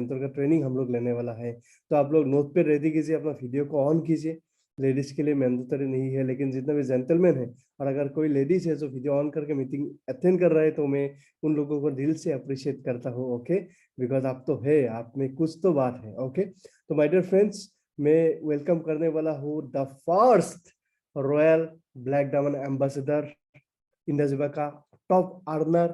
Mentor का training हम लोग लेने वाला है। तो आप लोग नोट पे रेडी कीजिए, अपना वीडियो को ऑन कीजिए। लेडीज के लिए मैंडेटरी नहीं है, लेकिन जितने भी जेंटलमैन है और अगर कोई लेडीज है जो वीडियो ऑन करके मीटिंग अटेंड कर रहा है, तो मैं उन लोगों को दिल से अप्रिशिएट करता हूँ। ओके, बिकॉज आप तो है, आप में कुछ तो बात है। ओके, तो माय डियर फ्रेंड्स, मैं वेलकम करने वाला हूँ the first royal black diamond ambassador, Indus विवा का top earner,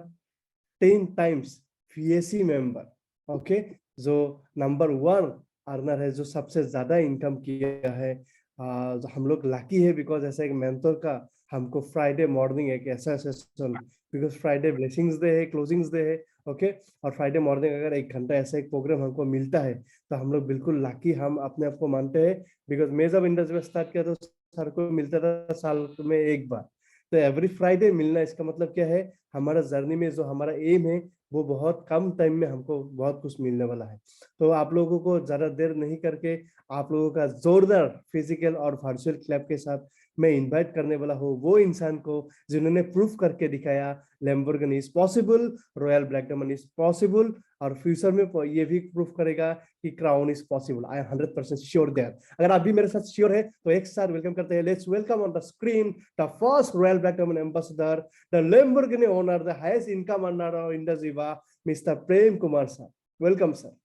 10 times VAC member. Okay, जो नंबर 1 अर्नर है, जो सबसे ज्यादा इनकम किया है। जो हम लोग लकी है बिकॉज ऐसा एक मेंटर का हमको फ्राइडे मॉर्निंग एक ऐसा session, because Friday blessings day है, क्लोजिंग्स डे है। ओके, और फ्राइडे मॉर्निंग अगर 1 घंटा ऐसा एक प्रोग्राम हमको मिलता है तो हम लोग बिल्कुल लकी हम अपने आप को मानते हैं। बिकॉज मैं जब इंडस्ट्री में स्टार्ट किया तो सर को मिलता था साल में एक बार, तो एवरी फ्राइडे मिलना, इसका मतलब क्या है, हमारा जर्नी में जो हमारा एम है वो बहुत कम टाइम में हमको बहुत कुछ मिलने वाला है। तो आप लोगों को ज्यादा देर नहीं करके आप लोगों का जोरदार फिजिकल और वर्चुअल क्लैप के साथ मैं इनवाइट करने वाला हूँ वो इंसान को जिन्होंने प्रूफ करके दिखाया Lamborghini is possible, royal black diamond is possible, और फ्यूचर में ये भी प्रूफ करेगा कि crown is possible. I am 100% sure there. अगर आप भी मेरे साथ श्योर है तो एक साथ वेलकम करते हैं। Let's welcome on the screen the first royal black diamond ambassador, the Lamborghini owner, the highest income earner of Indus Viva, mister Prem Kumar sir. Welcome sir.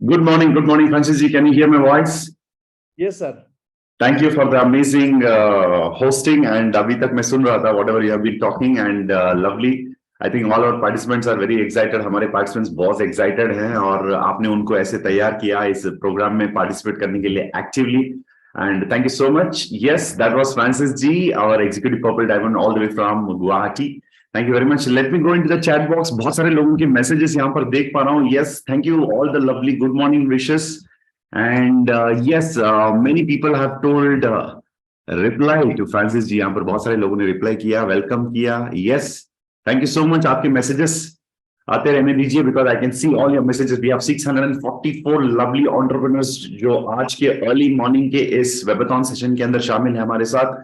Good morning, Francis ji. Can you hear my voice? Yes, sir. Thank you for the amazing hosting. And अभी तक मैं सुन रहा था whatever you have been talking and lovely. I think all our participants are very excited. हमारे participants बहुत excited हैं और आपने उनको ऐसे तैयार किया इस प्रोग्राम में participate करने के लिए actively. And thank you so much. Yes, that was Francis ji, our executive purple diamond all the way from Guwahati. Thank you very much. Let me go into the chat box. बहुत सारे लोगों के messages यहाँ पर देख पा रहा हूँ. Yes, thank you all the lovely good morning wishes. And yes, many people have told reply to Francis जी. यहाँ पर बहुत सारे लोगों ने reply किया, welcome किया. Yes, thank you so much. आपके messages आते रहने दीजिए because I can see all your messages. We have 644 lovely entrepreneurs जो आज के early morning के इस webathon session के अंदर शामिल हैं हमारे साथ.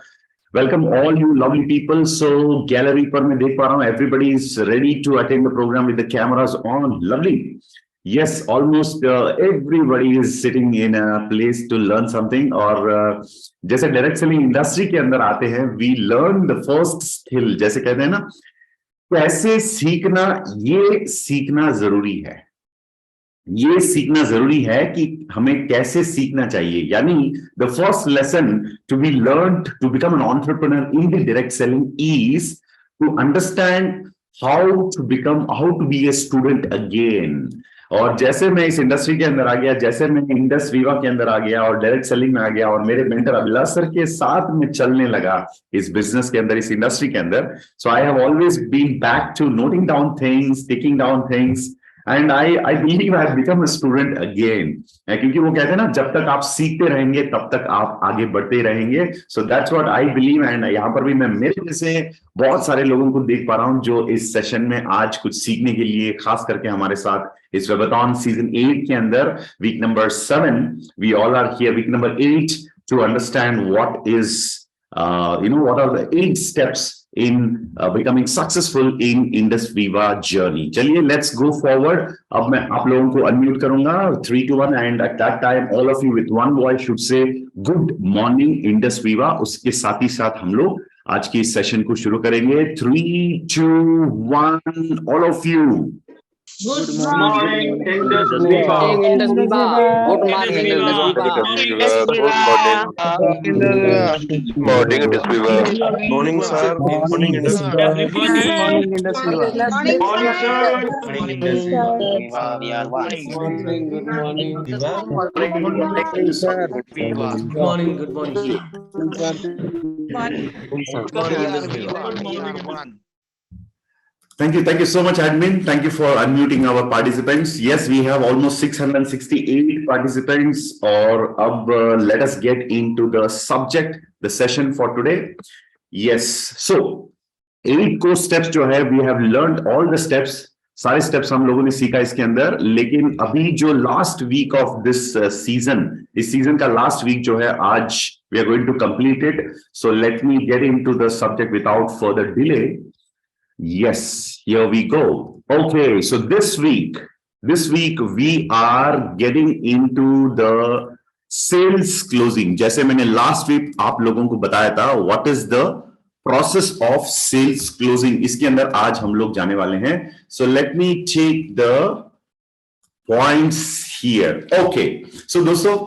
Welcome all you lovely people. So gallery पर मैं देख पा रहा हूँ everybody is ready to attend the program with the cameras on. Lovely. Yes, almost everybody is sitting in a place to learn something. और जैसे डायरेक्ट सेलिंग इंडस्ट्री के अंदर आते हैं, we learn the first skill. जैसे कहते हैं ना, कैसे सीखना, ये सीखना जरूरी है. ये सीखना जरूरी है कि हमें कैसे सीखना चाहिए. यानी the first lesson to be learned to become an entrepreneur in the direct selling is to understand how to be a student again. और जैसे मैं इस इंडस्ट्री के अंदर आ गया, जैसे मैं इंडस वीवा के अंदर आ गया और डायरेक्ट सेलिंग में आ गया और मेरे मेंटर अभिलाष सर के साथ में चलने लगा इस बिजनेस के अंदर, इस इंडस्ट्री के अंदर, so I have always been back to noting down things, taking down things. And I believe I have become a student again. क्योंकि वो कहते हैं ना, जब तक आप सीखते रहेंगे तब तक आप आगे बढ़ते रहेंगे. So that's what I believe. And यहाँ पर भी मैं मेरे जैसे बहुत सारे लोगों को देख पा रहा हूँ जो इस सेशन में आज कुछ सीखने के लिए खास करके हमारे साथ इस वेबाथॉन सीजन 8 के अंदर week number 7 we all are here, week number 8, to understand what is what are the 8 steps in becoming successful in Indus Viva journey. चलिए, let's go forward. अब मैं आप लोगों को unmute करूंगा 3, 2, 1 and at that time all of you with one voice should say good morning Indus Viva. उसके साथ ही साथ हम लोग आज की इस सेशन को शुरू करेंगे. 3, 2, 1 all of you. Good morning, Indus Viva. Indus Viva. Good morning, Indus Viva. Morning, Indus Viva. Morning, sir. Morning, Indus Viva. Morning, Indus Viva. Morning, sir. Morning, Indus Viva. We are one. Good morning. Good morning, sir. Good morning. Good morning. Thank you so much, admin. Thank you for unmuting our participants. Yes, we have almost 668 participants. Or let us get into the subject, the session for today. Yes, so 8 core steps जो है, we have learned all the steps. सारे steps हम लोगों ने सीखा इसके अंदर. लेकिन अभी जो last week of this season, इस season का last week जो है, आज we are going to complete it. So let me get into the subject without further delay. Yes, here we go. Okay, so this week This week we are getting into the sales closing. जैसे मैंने last week आप लोगों को बताया था, what is the process of sales closing, इसके अंदर आज हम लोग जाने वाले हैं. So let me take the points here. Okay, so दोस्तों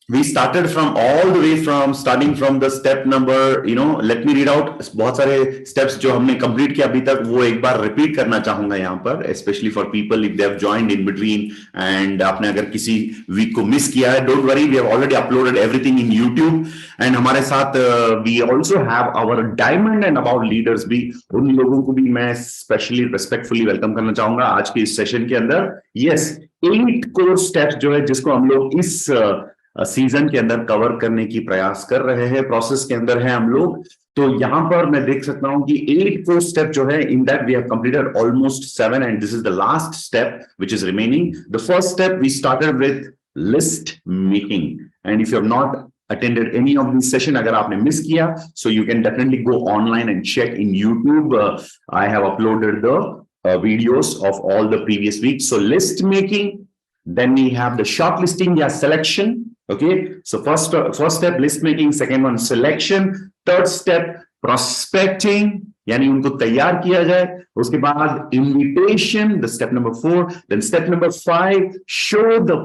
we started from all the way from starting from the step number, let me read out बहुत सारे steps जो हमने complete किया अभी तक, वो एक बार repeat करना चाहूंगा यहाँ पर, especially for people if they have joined in between and आपने अगर किसी week को miss किया है, don't worry, we have already uploaded everything in YouTube and हमारे साथ we also have our diamond and about leaders भी, उन लोगों को भी मैं specially respectfully welcome करना चाहूंगा आज के इस session के अंदर. Yes, 8 core steps जो है जिसको हम लोग इस सीजन के अंदर कवर करने की प्रयास कर रहे हैं, प्रोसेस के अंदर है हम लोग. तो यहां पर मैं देख सकता हूं कि 8 core स्टेप जो है, in that we have completed almost 7 and this is the last step which is remaining. The first step we started with list making and if you have not attended any of this session, अगर आपने miss किया, so you can definitely go online and check in YouTube. I have uploaded the videos of all the previous weeks. So list making, then we have the shortlisting या selection. Okay, so first step list making, second one selection, third step prospecting, यानी उनको तैयार किया जाए, उसके बाद invitation, the step number 4, then step number 5 show the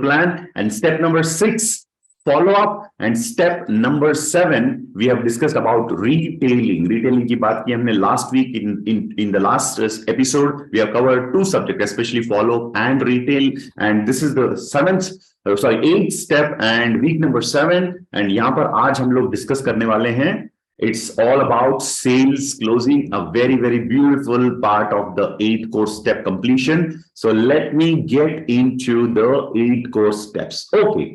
plan, and step number 6 follow up, and step number 7 we have discussed about retailing की बात की हमने last week. In the last episode we have covered 2 subjects, especially follow up and retail, and this is the 8th step and week number 7, and यहाँ पर आज हम लोग discuss करने वाले हैं. It's all about sales closing, a very, very beautiful part of the 8 core step completion. So let me get into the 8 core steps. Okay,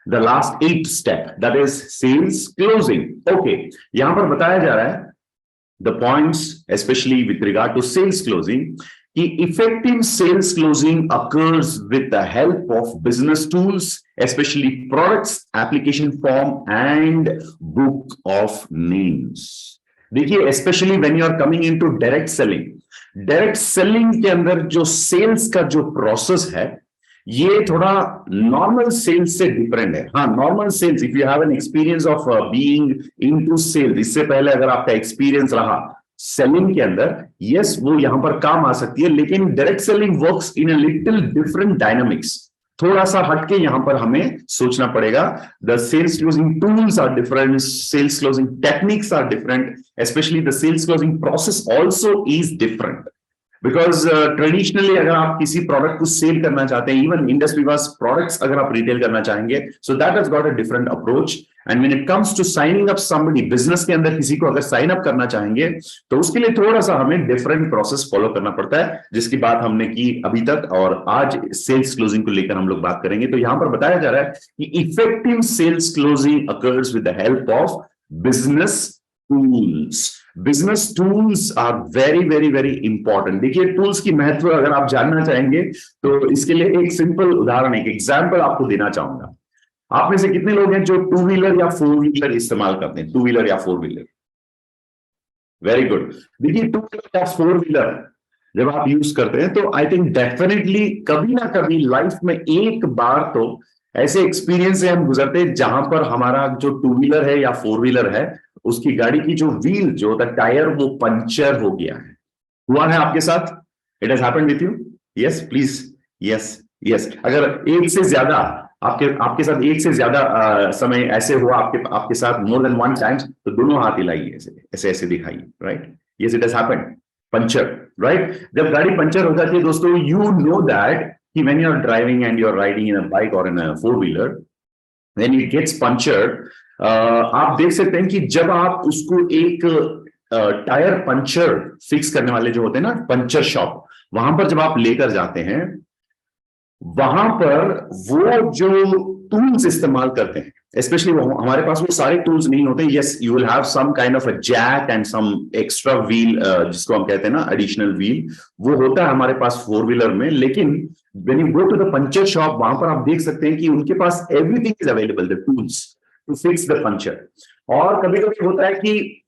the last 8th step, that is sales closing. Okay, यहाँ पर बताया जा रहा है the points, especially with regard to sales closing, कि effective sales closing occurs with the help of business tools, especially products, application form, and book of names. देखिए, especially when you are coming into direct selling के अंदर जो sales का जो process है, ये थोड़ा नॉर्मल सेल्स से डिफरेंट है. हाँ, normal sales, if you have an experience of being into sales, इससे पहले अगर आपका एक्सपीरियंस रहा सेलिंग के अंदर, यस, वो यहां पर काम आ सकती है, लेकिन direct selling works in a little different dynamics. थोड़ा सा हटके यहां पर हमें सोचना पड़ेगा. The sales closing tools are different, sales closing techniques are different, specially the sales closing process also is different. Because traditionally अगर आप किसी प्रोडक्ट को सेल करना चाहते हैं, इवन इंडस्ट्री वाइज प्रोडक्ट्स अगर आप रिटेल करना चाहेंगे, so that has got a different approach. And when it comes to signing up somebody, business के अंदर किसी को अगर साइन अप करना चाहेंगे तो उसके लिए थोड़ा सा हमें डिफरेंट प्रोसेस फॉलो करना पड़ता है, जिसकी बात हमने की अभी तक, और आज सेल्स क्लोजिंग को लेकर हम लोग बात करेंगे. तो यहां पर बताया जा रहा है कि effective sales closing occurs with the help of business tools. Business tools are very very very important. देखिए, टूल्स की महत्व अगर आप जानना चाहेंगे तो इसके लिए एक सिंपल उदाहरण, एक एग्जांपल आपको देना चाहूंगा. आप में से कितने लोग हैं जो 2 व्हीलर या 4 व्हीलर इस्तेमाल करते हैं? 2 व्हीलर या 4 व्हीलर? Very good. देखिए, 2 व्हीलर या 4 व्हीलर जब आप यूज करते हैं तो आई थिंक डेफिनेटली कभी ना कभी लाइफ में एक बार तो ऐसे एक्सपीरियंस से हम गुजरते हैं जहां पर हमारा जो 2 व्हीलर है या 4 व्हीलर है, उसकी गाड़ी की जो व्हील, जो होता है टायर, वो पंचर हो गया है. हुआ है आपके साथ? It has happened with you? Yes, please. Yes. अगर एक से ज्यादा आपके साथ एक से ज्यादा समय ऐसे हुआ आपके साथ, मोर देन 1 टाइम्स, तो दोनों हाथ हिलाइए, ऐसे दिखाइए. Right? Yes, it has happened. Puncture, right? जब गाड़ी पंचर हो जाती है दोस्तों, यू नो दैट कि when you are driving and you are riding in a bike और in a 4 wheeler, when it gets punctured, आप देख सकते हैं कि जब आप उसको एक टायर पंचर फिक्स करने वाले जो होते हैं ना, पंचर शॉप, वहां पर जब आप लेकर जाते हैं, वहां पर वो जो टूल्स इस्तेमाल करते हैं, स्पेशली हमारे पास वो सारे टूल्स नहीं होते. Yes, you will have some kind of a jack and some extra wheel, जिसको हम कहते हैं ना एडिशनल व्हील, वो होता है हमारे पास 4 व्हीलर में. लेकिन when you go to the puncture shop, वहां पर आप देख सकते हैं कि उनके पास everything is available, the tools to fix the puncture. और कभी कभी होता है कि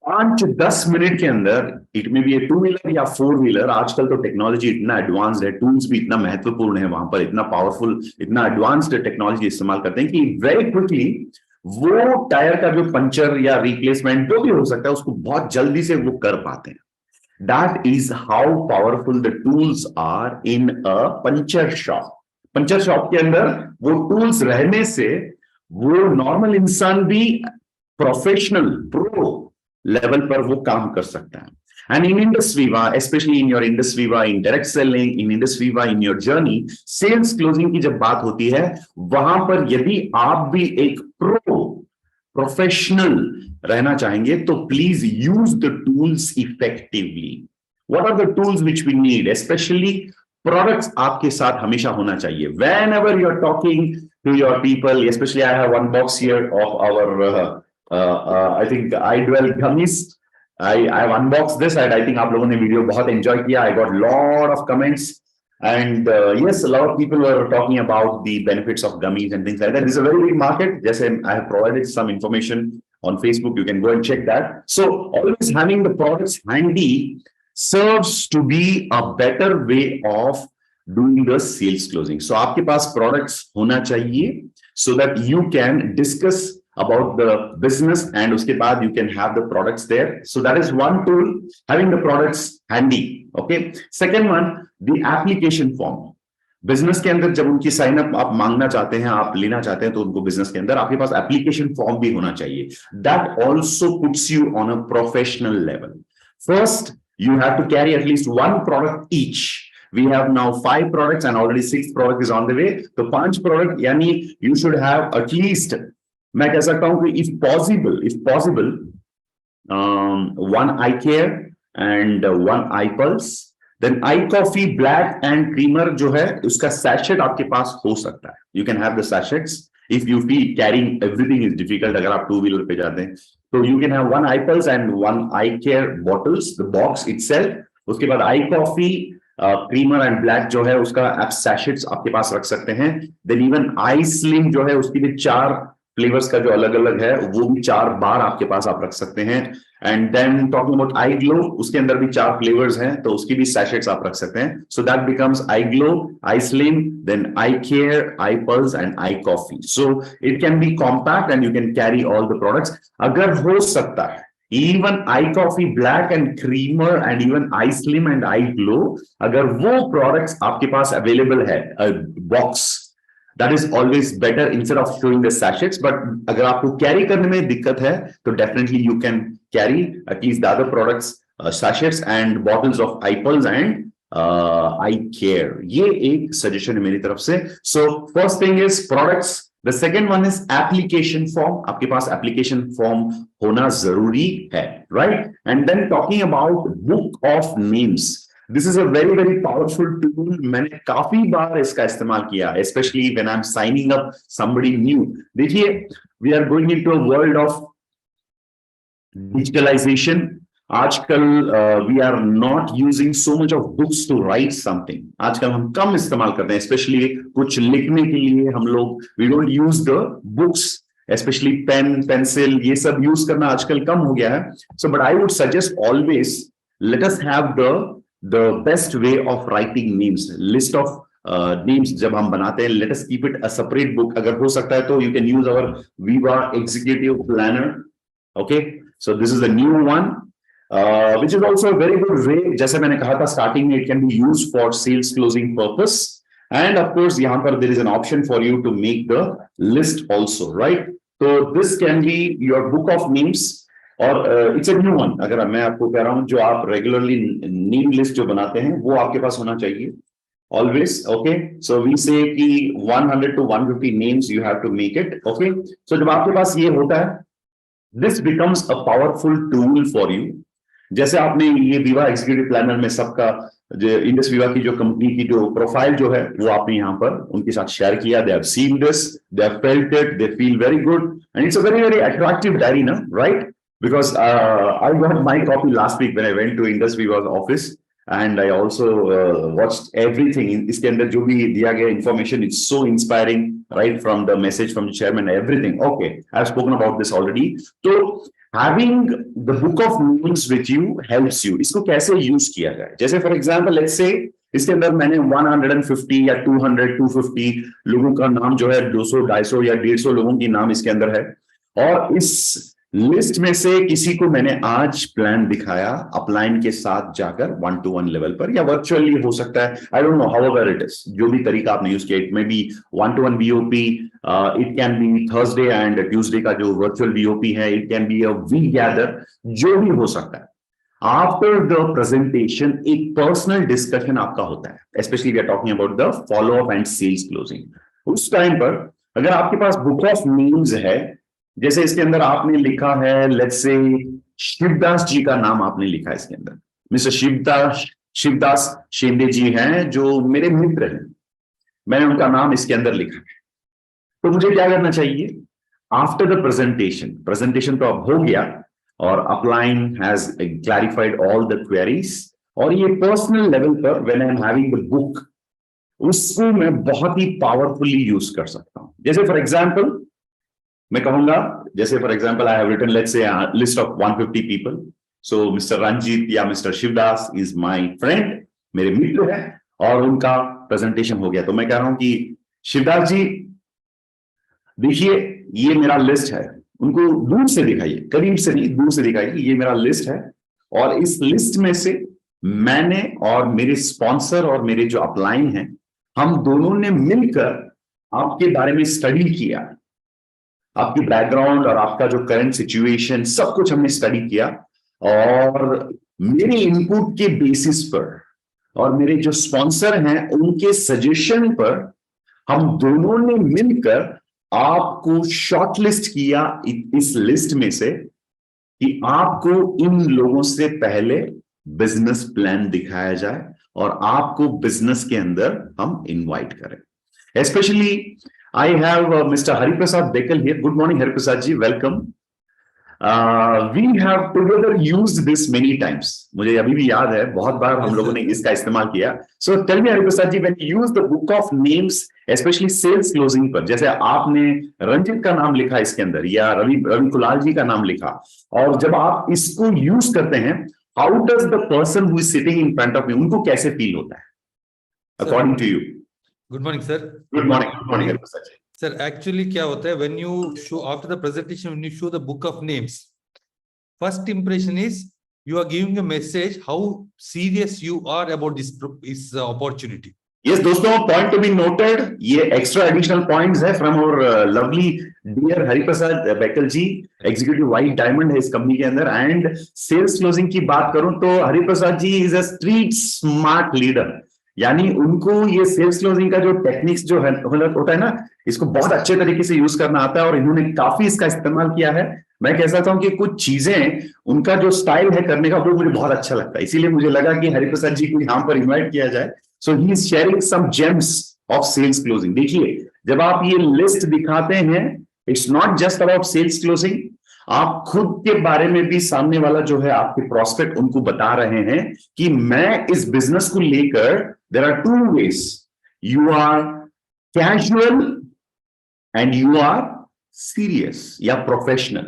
5-10 मिनट के अंदर, इट में भी ये 2 व्हीलर या 4 व्हीलर, आजकल तो टेक्नोलॉजी इतना एडवांस्ड है, टूल्स भी इतना महत्वपूर्ण है वहां पर, इतना पावरफुल, इतना एडवांस्ड टेक्नोलॉजी इस्तेमाल करते हैं कि वेरी क्विकली वो टायर का जो पंचर या रिप्लेसमेंट जो भी हो सकता है उसको बहुत जल्दी से वो कर पाते हैं. That is how powerful the tools are in a puncture shop. Puncture shop के अंदर वो टूल्स रहने से वो नॉर्मल इंसान भी प्रोफेशनल प्रो लेवल पर वो काम कर सकता है. And in Indus Viva, especially in your Indus Viva, in direct selling, in Indus Viva, in your journey, sales closing की जब बात होती है, वहां पर यदि आप भी एक प्रोफेशनल रहना चाहेंगे तो please use the tools effectively. What are the tools which we need? Specially products आपके साथ हमेशा होना चाहिए. Whenever you are talking to your people, especially I have one box here of our I think Idwell gummies. I have unboxed this and I think आप लोगों ने video बहुत enjoy किया. I got lot of comments and yes, a lot of people were talking about the benefits of gummies and things like that. This is a very big market. Just I have provided some information on Facebook. You can go and check that. So always having the products handy serves to be a better way of doing the sales closing. So आपके पास products होना चाहिए so that you can discuss about the business and उसके बाद you can have the products there. So that is one tool, having the products handy. Okay. Second one, the application form. Business के अंदर जब उनकी sign up आप मांगना चाहते हैं, आप लेना चाहते हैं, तो उनको बिजनेस के अंदर आपके पास एप्लीकेशन फॉर्म भी होना चाहिए. That also puts you on a professional level. First you have to carry at least one product each. We have now 5 products and already 6th product is on the way. So 5 product यानी you should have at least, मैं कह सकता हूं कि if possible, 1 iCare and 1 iPulse. Then iCoffee Black and Creamer जो है उसका sachet आपके पास हो सकता है. You can have the sachets. If you feel carrying everything is difficult, अगर आप 2 व्हीलर पे जाते हैं, तो you can have 1 iPulse and 1 iCare bottles, the box itself. उसके बाद iCoffee, Creamer and Black जो है उसका आप sachets आपके पास रख सकते हैं. Then even iSlim जो है उसकी भी 4 फ्लेवर्स का जो अलग अलग है वो भी 4 बार आपके पास आप रख सकते हैं. And then talking about iGlow, उसके अंदर भी 4 फ्लेवर्स हैं तो उसकी भी सैशेट्स आप रख सकते हैं. So that becomes iGlow, iSlim, then iCare, iPulse and iCoffee. So it can be compact and you can carry all the products. अगर हो सकता है even iCoffee Black and Creamer and even iSlim and iGlow, अगर वो products आपके पास available है box, that is always better instead of showing the sachets. But अगर आपको कैरी करने में दिक्कत है तो definitely you can carry at least the other products, sachets and bottles of iPulse and iCare. ये एक सजेशन है मेरी तरफ से. So first thing is products. The second one is application form. आपके पास application form होना जरूरी है, right? And then talking about book of names. This is a very, very powerful tool. मैंने काफी बार इसका इस्तेमाल किया, especially when I'm signing up somebody new. देखिए, we are going into a world of digitalization. आजकल we are not using so much of books to write something. आजकल हम कम इस्तेमाल करते हैं, especially कुछ लिखने के लिए हम लोग we don't use the books, especially pen, pencil, ये सब यूज करना आजकल कम हो गया है. So, but I would suggest always let us have the best way of writing names, list of names जब हम बनाते हैं, let us keep it a separate book. अगर हो सकता है तो you can use our Viva Executive Planner. Okay, so this is the new one, which is also a very good way. जैसे मैंने कहा था starting में, it can be used for sales closing purpose. And of course यहाँ पर there is an option for you to make the list also, right? So this can be your book of names. और it's a new one. अगर मैं आपको कह रहा हूं जो आप रेगुलरली नेम लिस्ट जो बनाते हैं वो आपके पास होना चाहिए ऑलवेज. ओके, सो वी से कि 100 to 150 names you have to make it. Okay, so जब आपके पास ये होता है, this becomes a powerful tool for you. जैसे आपने ये विवा एग्जीक्यूटिव प्लानर में सबका जो इंडस विवा की जो कंपनी की जो प्रोफाइल जो है वो आपने यहाँ पर उनके साथ शेयर किया. They have seen this, they have felt it, they feel very good and it's a very very attractive diary ना, right? Because I got my copy last week when I went to Indus Viva's office, and I also watched everything. इसके अंदर जो भी दिया गया information, it's so inspiring, right from the message from the chairman, everything. Okay, I've spoken about this already. So having the book of names with you helps you. इसको कैसे use किया जाए? जैसे for example, let's say इसके अंदर मैंने 150 या 200, 250 लोगों का नाम जो है 200, 250 या 150 लोगों की नाम इसके अंदर है, और इस लिस्ट में से किसी को मैंने आज प्लान दिखाया अपलाइन के साथ जाकर 1-to-1 लेवल पर, या वर्चुअली हो सकता है, I don't know however it is, जो भी तरीका आपने यूज किया, it may be 1-to-1 BOP, it can be Thursday and Tuesday का जो वर्चुअल बीओपी है, it can be a we gather, जो भी हो सकता है। आफ्टर द प्रेजेंटेशन एक पर्सनल डिस्कशन आपका होता है, specially we are talking about the follow up and sales closing. उस टाइम पर अगर आपके पास बुक ऑफ नेम्स है, जैसे इसके अंदर आपने लिखा है, लेट्स से शिवदास जी का नाम आपने लिखा है इसके अंदर, मिस्टर शिवदास शिंदे जी हैं जो मेरे मित्र हैं, मैंने उनका नाम इसके अंदर लिखा है। तो मुझे क्या करना चाहिए? आफ्टर द प्रेजेंटेशन तो अब हो गया और upline has clarified all the queries, और ये पर्सनल लेवल पर when I am having the book, उसको मैं बहुत ही पावरफुली यूज कर सकता हूं। जैसे फॉर एग्जांपल मैं कहूंगा, जैसे for example I have written let's say list of 150 people, so mister Ranjit या mister Shivdas is my friend, मेरे मित्र है, और उनका प्रेजेंटेशन हो गया। तो मैं कह रहा हूं कि शिवदास जी देखिए ये मेरा लिस्ट है, उनको दूर से दिखाइए, करीब से नहीं, दूर से दिखाइए, ये मेरा लिस्ट है, और इस लिस्ट में से मैंने और मेरे स्पॉन्सर और मेरे जो अपलाइन हैं, हम दोनों ने मिलकर आपके बारे में स्टडी किया, आपकी बैकग्राउंड और आपका जो करंट सिचुएशन सब कुछ हमने स्टडी किया, और मेरे इनपुट के बेसिस पर और मेरे जो स्पॉन्सर हैं उनके सजेशन पर हम दोनों ने मिलकर आपको शॉर्टलिस्ट किया इस लिस्ट में से कि आपको इन लोगों से पहले बिजनेस प्लान दिखाया जाए और आपको बिजनेस के अंदर हम इनवाइट करें। Specially I have Mr. Hariprasad Bekal here. Good morning, Hariprasad ji. Welcome. We have together used this many times. मुझे अभी भी याद है, बहुत बार हम लोगों ने इसका इस्तेमाल किया। So tell me, Hariprasad ji, when you use the book of names, especially sales closing पर, जैसे आपने रंजित का नाम लिखा इसके अंदर या रवि कुलाल जी का नाम लिखा, और जब आप इसको यूज करते हैं, how does the person who is sitting in front of me, उनको कैसे फील होता है according to you? Good morning, sir. Good morning, Hariprasad ji. Sir, actually क्या होता है, when you show after the presentation, when you show the book of names, first impression is you are giving a message how serious you are about this opportunity. Yes, दोस्तों, point to be noted, ये extra additional points है from our lovely dear Hariprasad Bekal ji, executive white diamond है इस company के अंदर, and sales closing की बात करूं तो हरिप्रसाद जी is a street smart leader, यानी उनको ये सेल्स क्लोजिंग का जो टेक्निक्स जो है होता है ना, इसको बहुत अच्छे तरीके से यूज करना आता है, और इन्होंने काफी इसका इस्तेमाल किया है। मैं कह सकता हूं कि कुछ चीजें उनका जो स्टाइल है करने का वो मुझे बहुत अच्छा लगता है, इसीलिए मुझे लगा कि हरिप्रसाद जी को यहाँ पर इन्वाइट किया जाए। So he is sharing some gems of sales closing. देखिए, जब आप ये लिस्ट दिखाते हैं, it's not just about sales closing, आप खुद के बारे में भी सामने वाला जो है आपके प्रोस्पेक्ट उनको बता रहे हैं कि मैं इस बिजनेस को लेकर, there are two ways, you are casual and you are serious या प्रोफेशनल।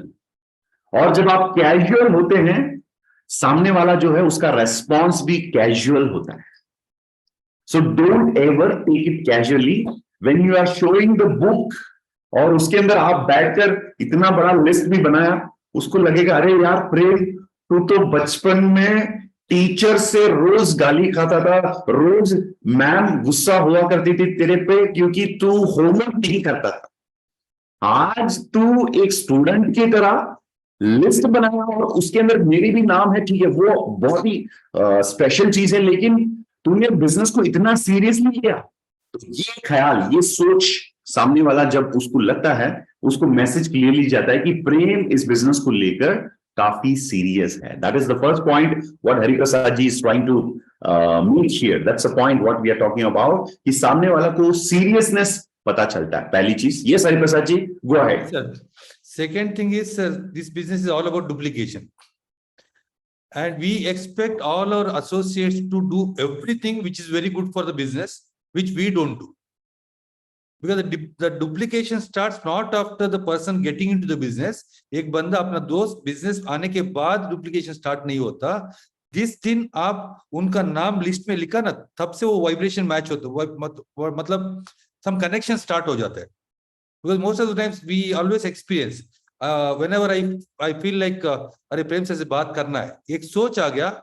और जब आप कैजुअल होते हैं, सामने वाला जो है उसका रेस्पॉन्स भी कैजुअल होता है। So don't ever take it casually when you are showing the book, और उसके अंदर आप बैठकर इतना बड़ा लिस्ट भी बनाया, उसको लगेगा अरे यार प्रेम, तू तो बचपन में टीचर से रोज गाली खाता था, रोज मैम गुस्सा हुआ करती थी तेरे पे क्योंकि तू होमवर्क नहीं करता था। आज तू एक स्टूडेंट की तरह लिस्ट बनाया और उसके अंदर मेरी भी नाम है, ठीक है, वो बहुत ही स्पेशल चीज है, लेकिन तूने बिजनेस को इतना सीरियसली लिया। तो ये ख्याल, ये सोच सामने वाला जब उसको लगता है, उसको मैसेज क्लियरली जाता है कि प्रेम इस बिजनेस को लेकर काफी सीरियस है। That is the first point what Hariprasad ji is trying to make here. That's a point what we are talking about, कि सामने वाला को सीरियसनेस पता चलता है, पहली चीज। Yes Hariprasad ji, go ahead. Sir, second thing is, sir, this business is all about duplication. and we expect all our associates to do everything which is very good for the business, which we don't do. Because the duplication starts not after the person getting into the business. एक बंदा अपना दोस्त business आने के बाद duplication start नहीं होता. जिस दिन आप उनका नाम लिस्ट में लिखा ना, तब से वो वाइब्रेशन मैच होता है, मतलब some connection start हो जाता है. Because most of the times we always experience whenever I feel like अरे प्रेम से बात करना है, एक सोच आ गया,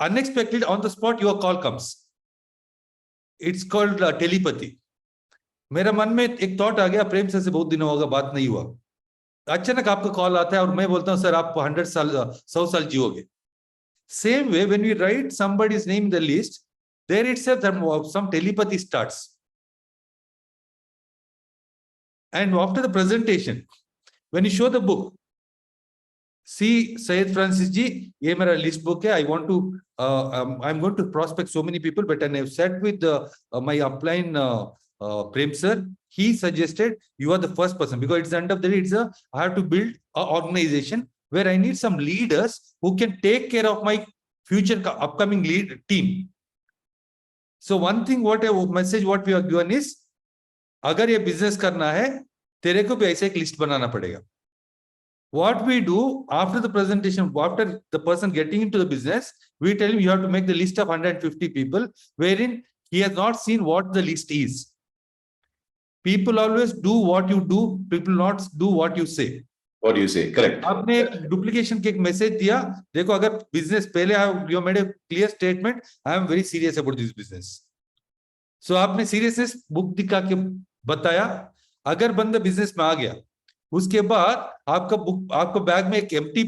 unexpected on the spot your call comes. It's called telepathy. मेरा मन में एक थॉट आ गया, प्रेम से बहुत दिनों होगा बात नहीं हुआ, अचानक आपका कॉल आता है और मैं बोलता हूं सर आप 100 साल जियोगे. Same way, when we write somebody's name in the list, there itself some telepathy starts. And after the presentation, when you show the book, see Syed Francis ji, ये मेरा list book है. I want to, I'm going to prospect so many people, but I have sat with my upline Prem sir. He suggested you are the first person, because it's the end of the day. I have to build an organization where I need some leaders who can take care of my future upcoming lead team. So one thing, what we are given is, अगर ये business करना है, तेरे को भी ऐसे एक list बनाना पड़ेगा. What we do after the presentation, after the person getting into the business, we tell him you have to make the list of 150 people, wherein he has not seen what the list is. People always do what you do, people not do what you say. What do you say? Correct. आपने एक duplication के एक message दिया, देखो अगर business पहले you made a clear statement, I am very serious about this business. So आपने seriousness book दिखा के बताया. अगर बंदा बिजनेस में आ गया, उसके बाद आपका बैग में एक एम्प्टी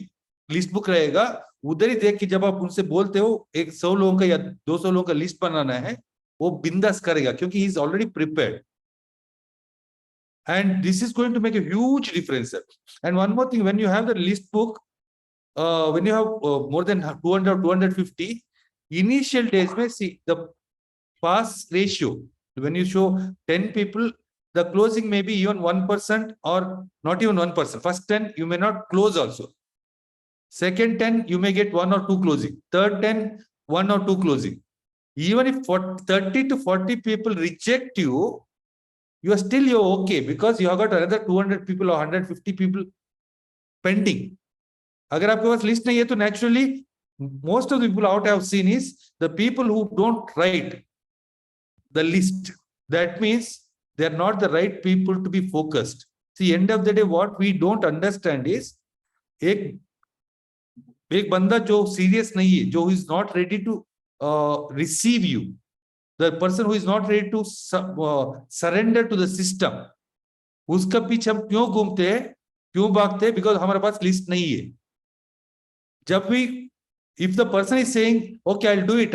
लिस्ट बुक रहेगा. उधर ही देख के जब आप उनसे बोलते हो एक 100 लोगों का या 200 लोगों का लिस्ट बनाना है, वो बिंदास करेगा क्योंकि he is already prepared. And this is going to make a huge difference. And one more thing, when you have the list book, when you have more than 200 or 250, initial days may see the pass ratio. When you show 10 people, the closing may be even 1% or not even 1%. First 10, you may not close also. Second 10, you may get 1 or 2 closing. Third 10, 1 or 2 closing. Even if 30 to 40 people reject you, you are still you're okay, because you have got another 200 people or 150 people pending. अगर आपके पास list नहीं है तो naturally most of the people out I have seen is the people who don't write the list. That means they are not the right people to be focused. See, end of the day, what we don't understand is एक बंदा जो serious नहीं है, जो is not ready to receive you, the person who is not ready to surrender to the system, उसका पीछे हम क्यों घूमते हैं, क्यों भागते हैं? Because हमारे पास लिस्ट नहीं है. जब भी if the person is saying okay I'll do it,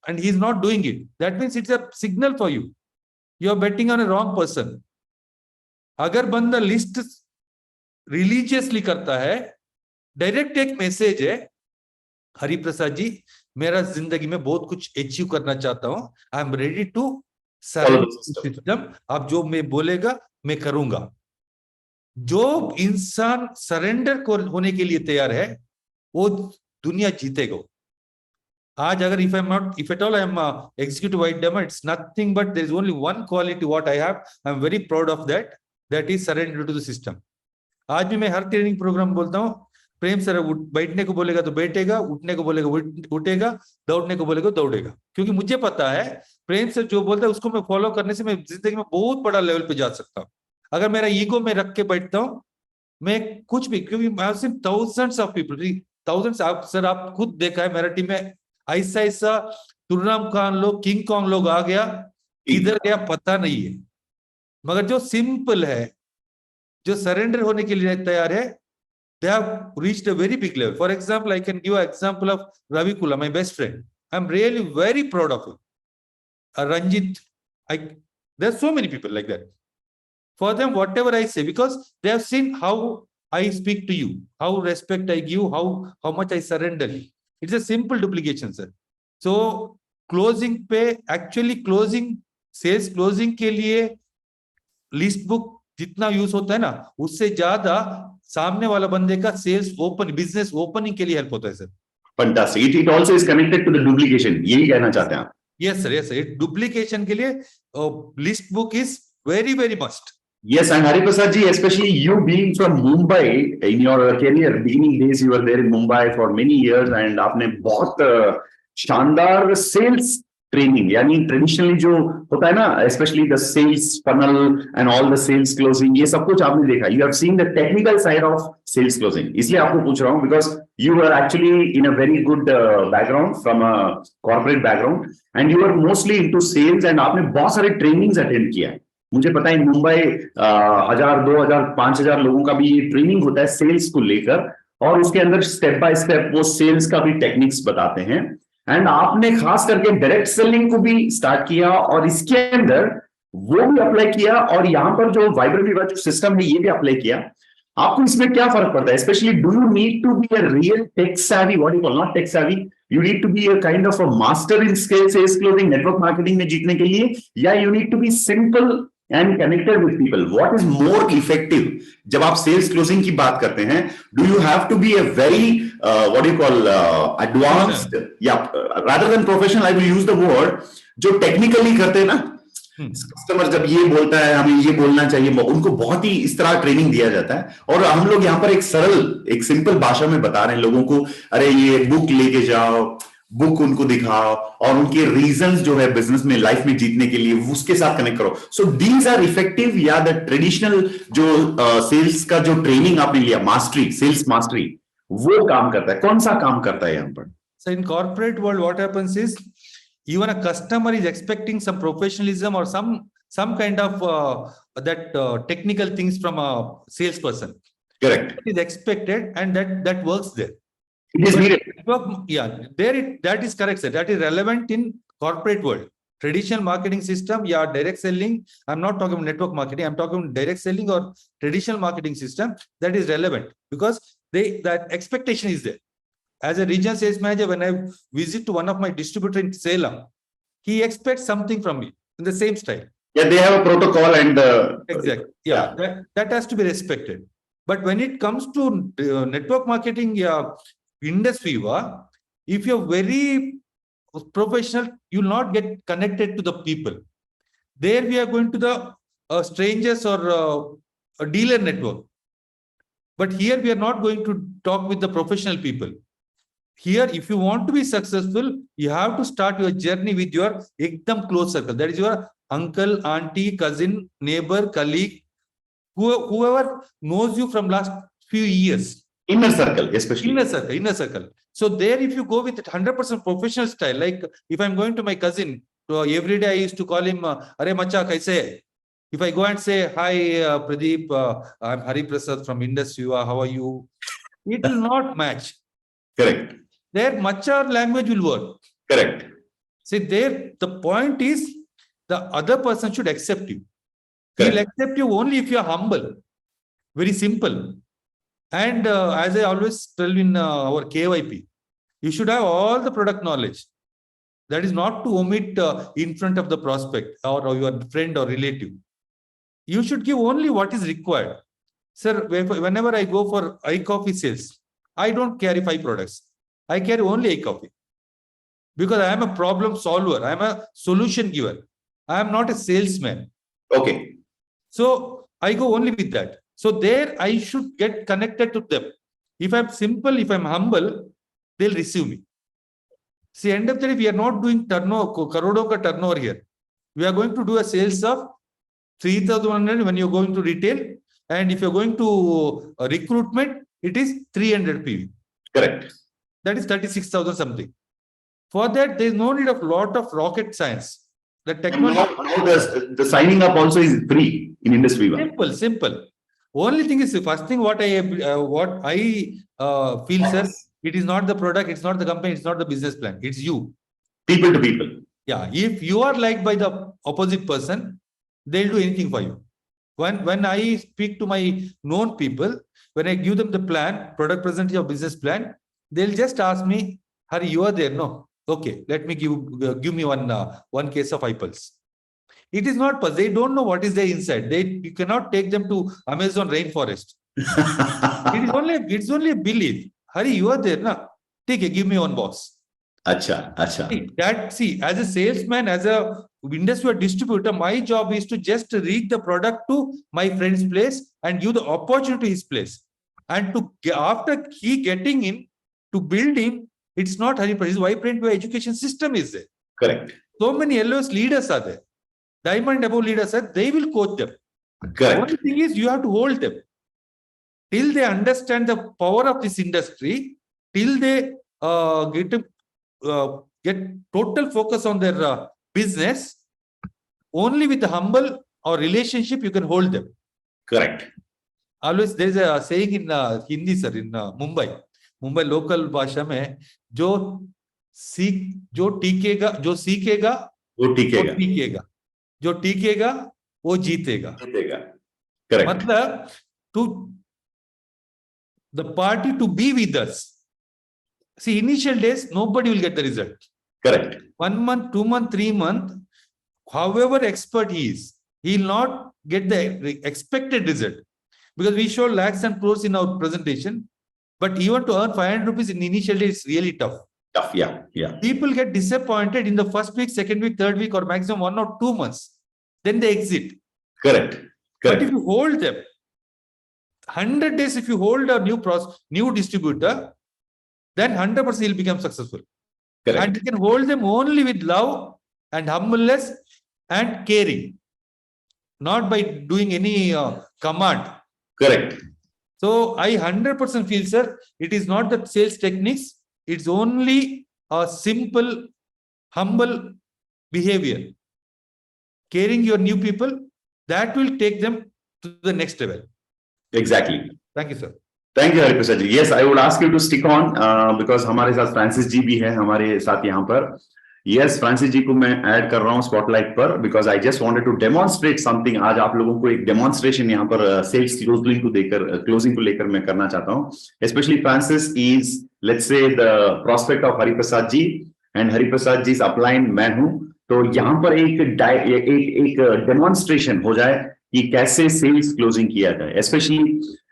and he is not doing it, that means it's a signal for you. You are betting on a wrong person. अगर बंदा list religiously करता है, direct एक message है, हरिप्रसाद जी मेरा जिंदगी में बहुत कुछ अचीव करना चाहता हूं, I am ready to system, आप जो मैं बोलेगा मैं करूंगा. जो इंसान सरेंडर होने के लिए तैयार है वो दुनिया जीतेगा. आज अगर if at all I am executive white diamond, it's nothing but there is only one quality what I have, I am very proud of that is surrender to the system. आज भी मैं हर ट्रेनिंग प्रोग्राम बोलता हूँ, प्रेम sir बैठने को बोलेगा तो बैठेगा, उठने को बोलेगा उठेगा, दौड़ने को बोलेगा दौड़ेगा. क्योंकि मुझे पता है प्रेम सर जो बोलता है उसको मैं फॉलो करने से मैं जिंदगी में बहुत बड़ा लेवल पे जा सकता हूँ. अगर मेरा ईगो में रख के बैठता हूँ मैं कुछ भी, क्योंकि thousands of people, thousands, sir आप खुद देखा है मेरा टीम में ऐसा तुर्राम खान लोग, किंग कॉन्ग लोग आ गया, इधर गया पता नहीं है. मगर जो सिंपल है, जो सरेंडर होने के लिए तैयार है, they have reached a very big level. For example, I can give an example of Ravi Kula, my best friend. I'm really very proud of him. Ranjit, there's so many people like that. For them, whatever I say, because they have seen how I speak to you, how respect I give, how much I surrender. It's a simple duplication, sir. So closing पे actually closing, sales closing के लिए list book जितना use होता है ना, उससे ज्यादा सामने वाला बंदे का सेल्स ओपन बिजनेस ओपनिंग के लिए हेल्प होता है sir. Fantastic. It also is connected to the duplication. यही कहना चाहते हैं आप. Yes sir, yes sir. Duplication के लिए list book is very very must. Yes, and Hariprasad ji, especially you being from Mumbai, in your career, beginning days, you were there in Mumbai for many years, and आपने बहुत शानदार sales training, यानी traditionally जो होता है ना, especially the sales funnel and all the sales closing, ये सब कुछ आपने देखा. You have seen the technical side of sales closing. इसलिए आपको पूछ रहा हूँ, because you were actually in a very good background from a corporate background, and you were mostly into sales, and आपने बहुत सारे trainings attend किया है. मुझे पता है मुंबई 1000, 2000, 5000 लोगों का भी ये ट्रेनिंग होता है सेल्स को लेकर, और उसके अंदर स्टेप बाय स्टेप वो सेल्स का भी टेक्निक्स बताते हैं. एंड आपने खास करके डायरेक्ट सेलिंग को भी स्टार्ट किया, और इसके अंदर वो भी अप्लाई किया, और यहाँ पर जो वाइब्रेंट विवा जो सिस्टम है ये भी अप्लाई किया. आपको इसमें क्या फर्क पड़ता है? Specially do you need to be a real tech savvy, what you call, not tech savvy, you need to be a kind of a master in sales closing, network marketing में जीतने के लिए, या you need to be simple and connected with people? What is more effective? जब आप sales closing की बात करते हैं, do you have to be a very what do you call advanced, yeah, rather than professional, I will use the word, जो technically करते हैं ना, कस्टमर जब ये बोलता है हमें ये बोलना चाहिए, उनको बहुत ही इस तरह ट्रेनिंग दिया जाता है, और हम लोग यहाँ पर एक सरल एक सिंपल भाषा में बता रहे हैं लोगों को, अरे ये बुक लेके जाओ, बुक उनको दिखाओ, और उनके रीजंस जो है बिजनेस में लाइफ में जीतने के लिए उसके साथ कनेक्ट करो. सो दीज आर इफेक्टिव, या द ट्रेडिशनल जो सेल्स का जो ट्रेनिंग आपने लिया, मास्टरी, सेल्स मास्टरी, वो काम करता है? कौन सा काम करता है यहाँ पर? So in corporate world, what happens is even a customer is expecting some professionalism or some kind of that technical things from a salesperson. Correct. It is expected, and that works there. It is needed. Yeah, that is correct, sir. That is relevant in corporate world. Traditional marketing system, yeah, direct selling. I'm not talking about network marketing. I'm talking about direct selling or traditional marketing system. That is relevant because that expectation is there. As a regional sales manager, when I visit to one of my distributor in Salem, he expects something from me in the same style. Yeah, they have a protocol and exactly. Yeah, that has to be respected. But when it comes to network marketing, yeah, industry, if you're very professional, you'll not get connected to the people. There we are going to the strangers or a dealer network. But here we are not going to talk with the professional people. Here, if you want to be successful, you have to start your journey with your ekdam close circle. That is your uncle, auntie, cousin, neighbor, colleague, whoever knows you from last few years. Inner circle, especially. Inner circle. So there, if you go with 100% professional style, like if I'm going to my cousin, every day I used to call him, "Arey macha, kaise?" If I go and say, "Hi, Pradeep, I'm Hariprasad from Indus Viva, how are you?" It will not match. Correct. Their mature language will work. Correct. See, there, the point is the other person should accept you. He will accept you only if you are humble. Very simple. And as I always tell in our KYP, you should have all the product knowledge. That is not to omit in front of the prospect or your friend or relative. You should give only what is required. Sir, whenever I go for iCoffee sales, I don't carry 5 products. I carry only iCoffee. Because I am a problem solver. I am a solution giver. I am not a salesman. Okay. So I go only with that. So there I should get connected to them. If I'm simple, if I'm humble, they'll receive me. See, end of the day, we are not doing crore ka turnover here. We are going to do a sales of 3,100 when you're going to retail. And if you're going to recruitment, it is 300 PV. Correct. That is 36,000 something. For that, there is no need of lot of rocket science. The technology. Now the signing up also is free in Indus Viva. Simple. Only thing is, the first thing what I feel, sir, it is not the product, it's not the company, it's not the business plan, it's you. People to people. Yeah, if you are liked by the opposite person, they'll do anything for you. When I speak to my known people, when I give them the plan, product presentation or business plan, they'll just ask me, Hari, you are there? No. Okay, let me give me one case of iPulse. It is not, they don't know what is there inside. You cannot take them to Amazon rainforest. It's only a belief. Hari, you are there, na? Take it, give me one boss. अच्छा. See, as a salesman, as a industry distributor, my job is to just reach the product to my friend's place and give the opportunity to his place. And after he getting in, to build him, it's not Hari, it's vibrant way education system is there. Correct. So many LOS leaders are there. Diamond above leaders are, they will coach them. Correct. Only thing is you have to hold them till they understand the power of this industry, till they get total focus on their business. Only with the humble or relationship you can hold them. Correct. Always there is a saying in Hindi, sir, in Mumbai local भाषा में, जो टीकेगा जो सीखेगा वो टीकेगा, जो टीकेगा वो जीतेगा. Correct. मतलब to the party to be with us. See, initial days nobody will get the result. Correct. 1 month, 2 month, 3 month, however expert he is, he will not get the expected result, because we show lakhs and crores in our presentation, but even to earn 500 rupees in initial days is really tough. Yeah. People get disappointed in the first week, second week, third week, or maximum 1 or 2 months. Then they exit. Correct. But if you hold them 100 days, if you hold a new distributor, then 100% he'll become successful. Correct. And you can hold them only with love and humbleness and caring, not by doing any command. Correct. So I 100% feel, sir, it is not the sales techniques. It's only a simple, humble behavior. Caring your new people, that will take them to the next level. Exactly. Thank you, sir. Thank you, Hariprasad ji. Yes, I would ask you to stick on because हमारे साथ Francis जी भी हैं हमारे साथ यहाँ पर. Yes, Francis जी को मैं ऐड कर रहा हूँ स्पॉटलाइट पर because I just wanted to demonstrate something. आज आप लोगों को एक demonstration यहाँ पर sales closing को लेकर मैं करना चाहता हूँ. Especially Francis is, let's say, the prospect of Hariprasad ji, and Hariprasad ji's upline मैं हूँ. तो यहाँ पर एक demonstration हो जाए कि कैसे sales closing किया जाए. Especially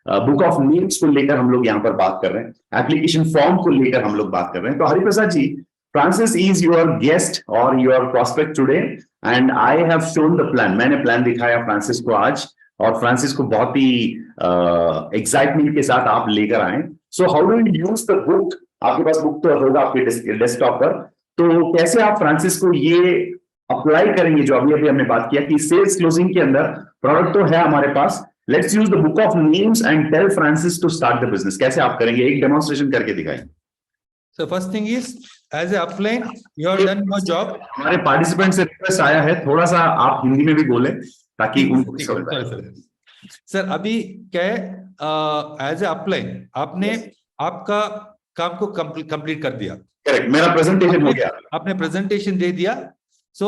बुक ऑफ नेम्स को लेकर हम लोग यहाँ पर बात कर रहे हैं, एप्लीकेशन फॉर्म को लेकर हम लोग बात कर रहे हैं. तो हरिप्रसाद जी, फ्रांसिस इज योर गेस्ट और your prospect today and I have shown the plan. मैंने प्लान दिखाया फ्रांसिस को आज, और फ्रांसिस को बहुत ही एक्साइटमेंट के साथ आप लेकर आए. So how do you use the book? आपके पास बुक तो होगा आपके डेस्कटॉप पर, तो कैसे आप फ्रांसिस को ये अप्लाई करेंगे जो अभी हमने बात किया कि सेल्स क्लोजिंग के अंदर प्रोडक्ट तो है हमारे पास, let's use the book of names and tell Francis to start the business. कैसे आप करेंगे? एक डेमोन्स्ट्रेशन करके दिखाएं. So first thing is, as a upline, you have done your job. हमारे पार्टिसिपेंट से रिक्वेस्ट आया है थोड़ा सा आप हिंदी में भी बोले ताकि उनको समझ आए. सर अभी क्या है, एज ए अपलाइन आपने आपका काम को कंप्लीट कर दिया. करेक्ट, मेरा प्रेजेंटेशन हो गया, आपने प्रेजेंटेशन दे दिया. सो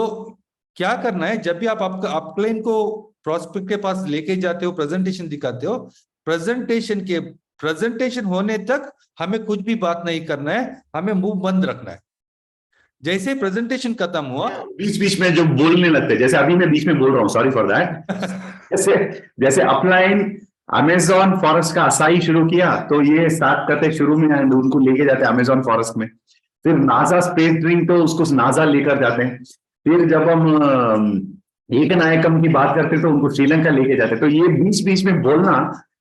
क्या करना है, जब भी आप आपका अपलाइन को प्रोस्पेक्ट के पास लेके जाते हो, प्रेजेंटेशन दिखाते हो, प्रेजेंटेशन होने तक हमें कुछ भी बात नहीं करना है, हमें मुंह बंद रखना है. जैसे प्रेजेंटेशन खत्म हुआ, बीच बीच में जो बोलने लगते, जैसे अभी मैं बीच में बोल रहा हूँ, सॉरी फॉर दैट. जैसे अपलाइन अमेजॉन फॉरेस्ट का असाई शुरू किया, तो ये स्टार्ट करते शुरू में एंड उनको लेके जाते अमेजॉन फॉरेस्ट में. फिर नासा स्पेस ड्रीम, तो उसको नासा लेकर जाते हैं. फिर जब हम एक नायकम की बात करते तो उनको श्रीलंका लेके जाते. तो ये बीच बीच में बोलना,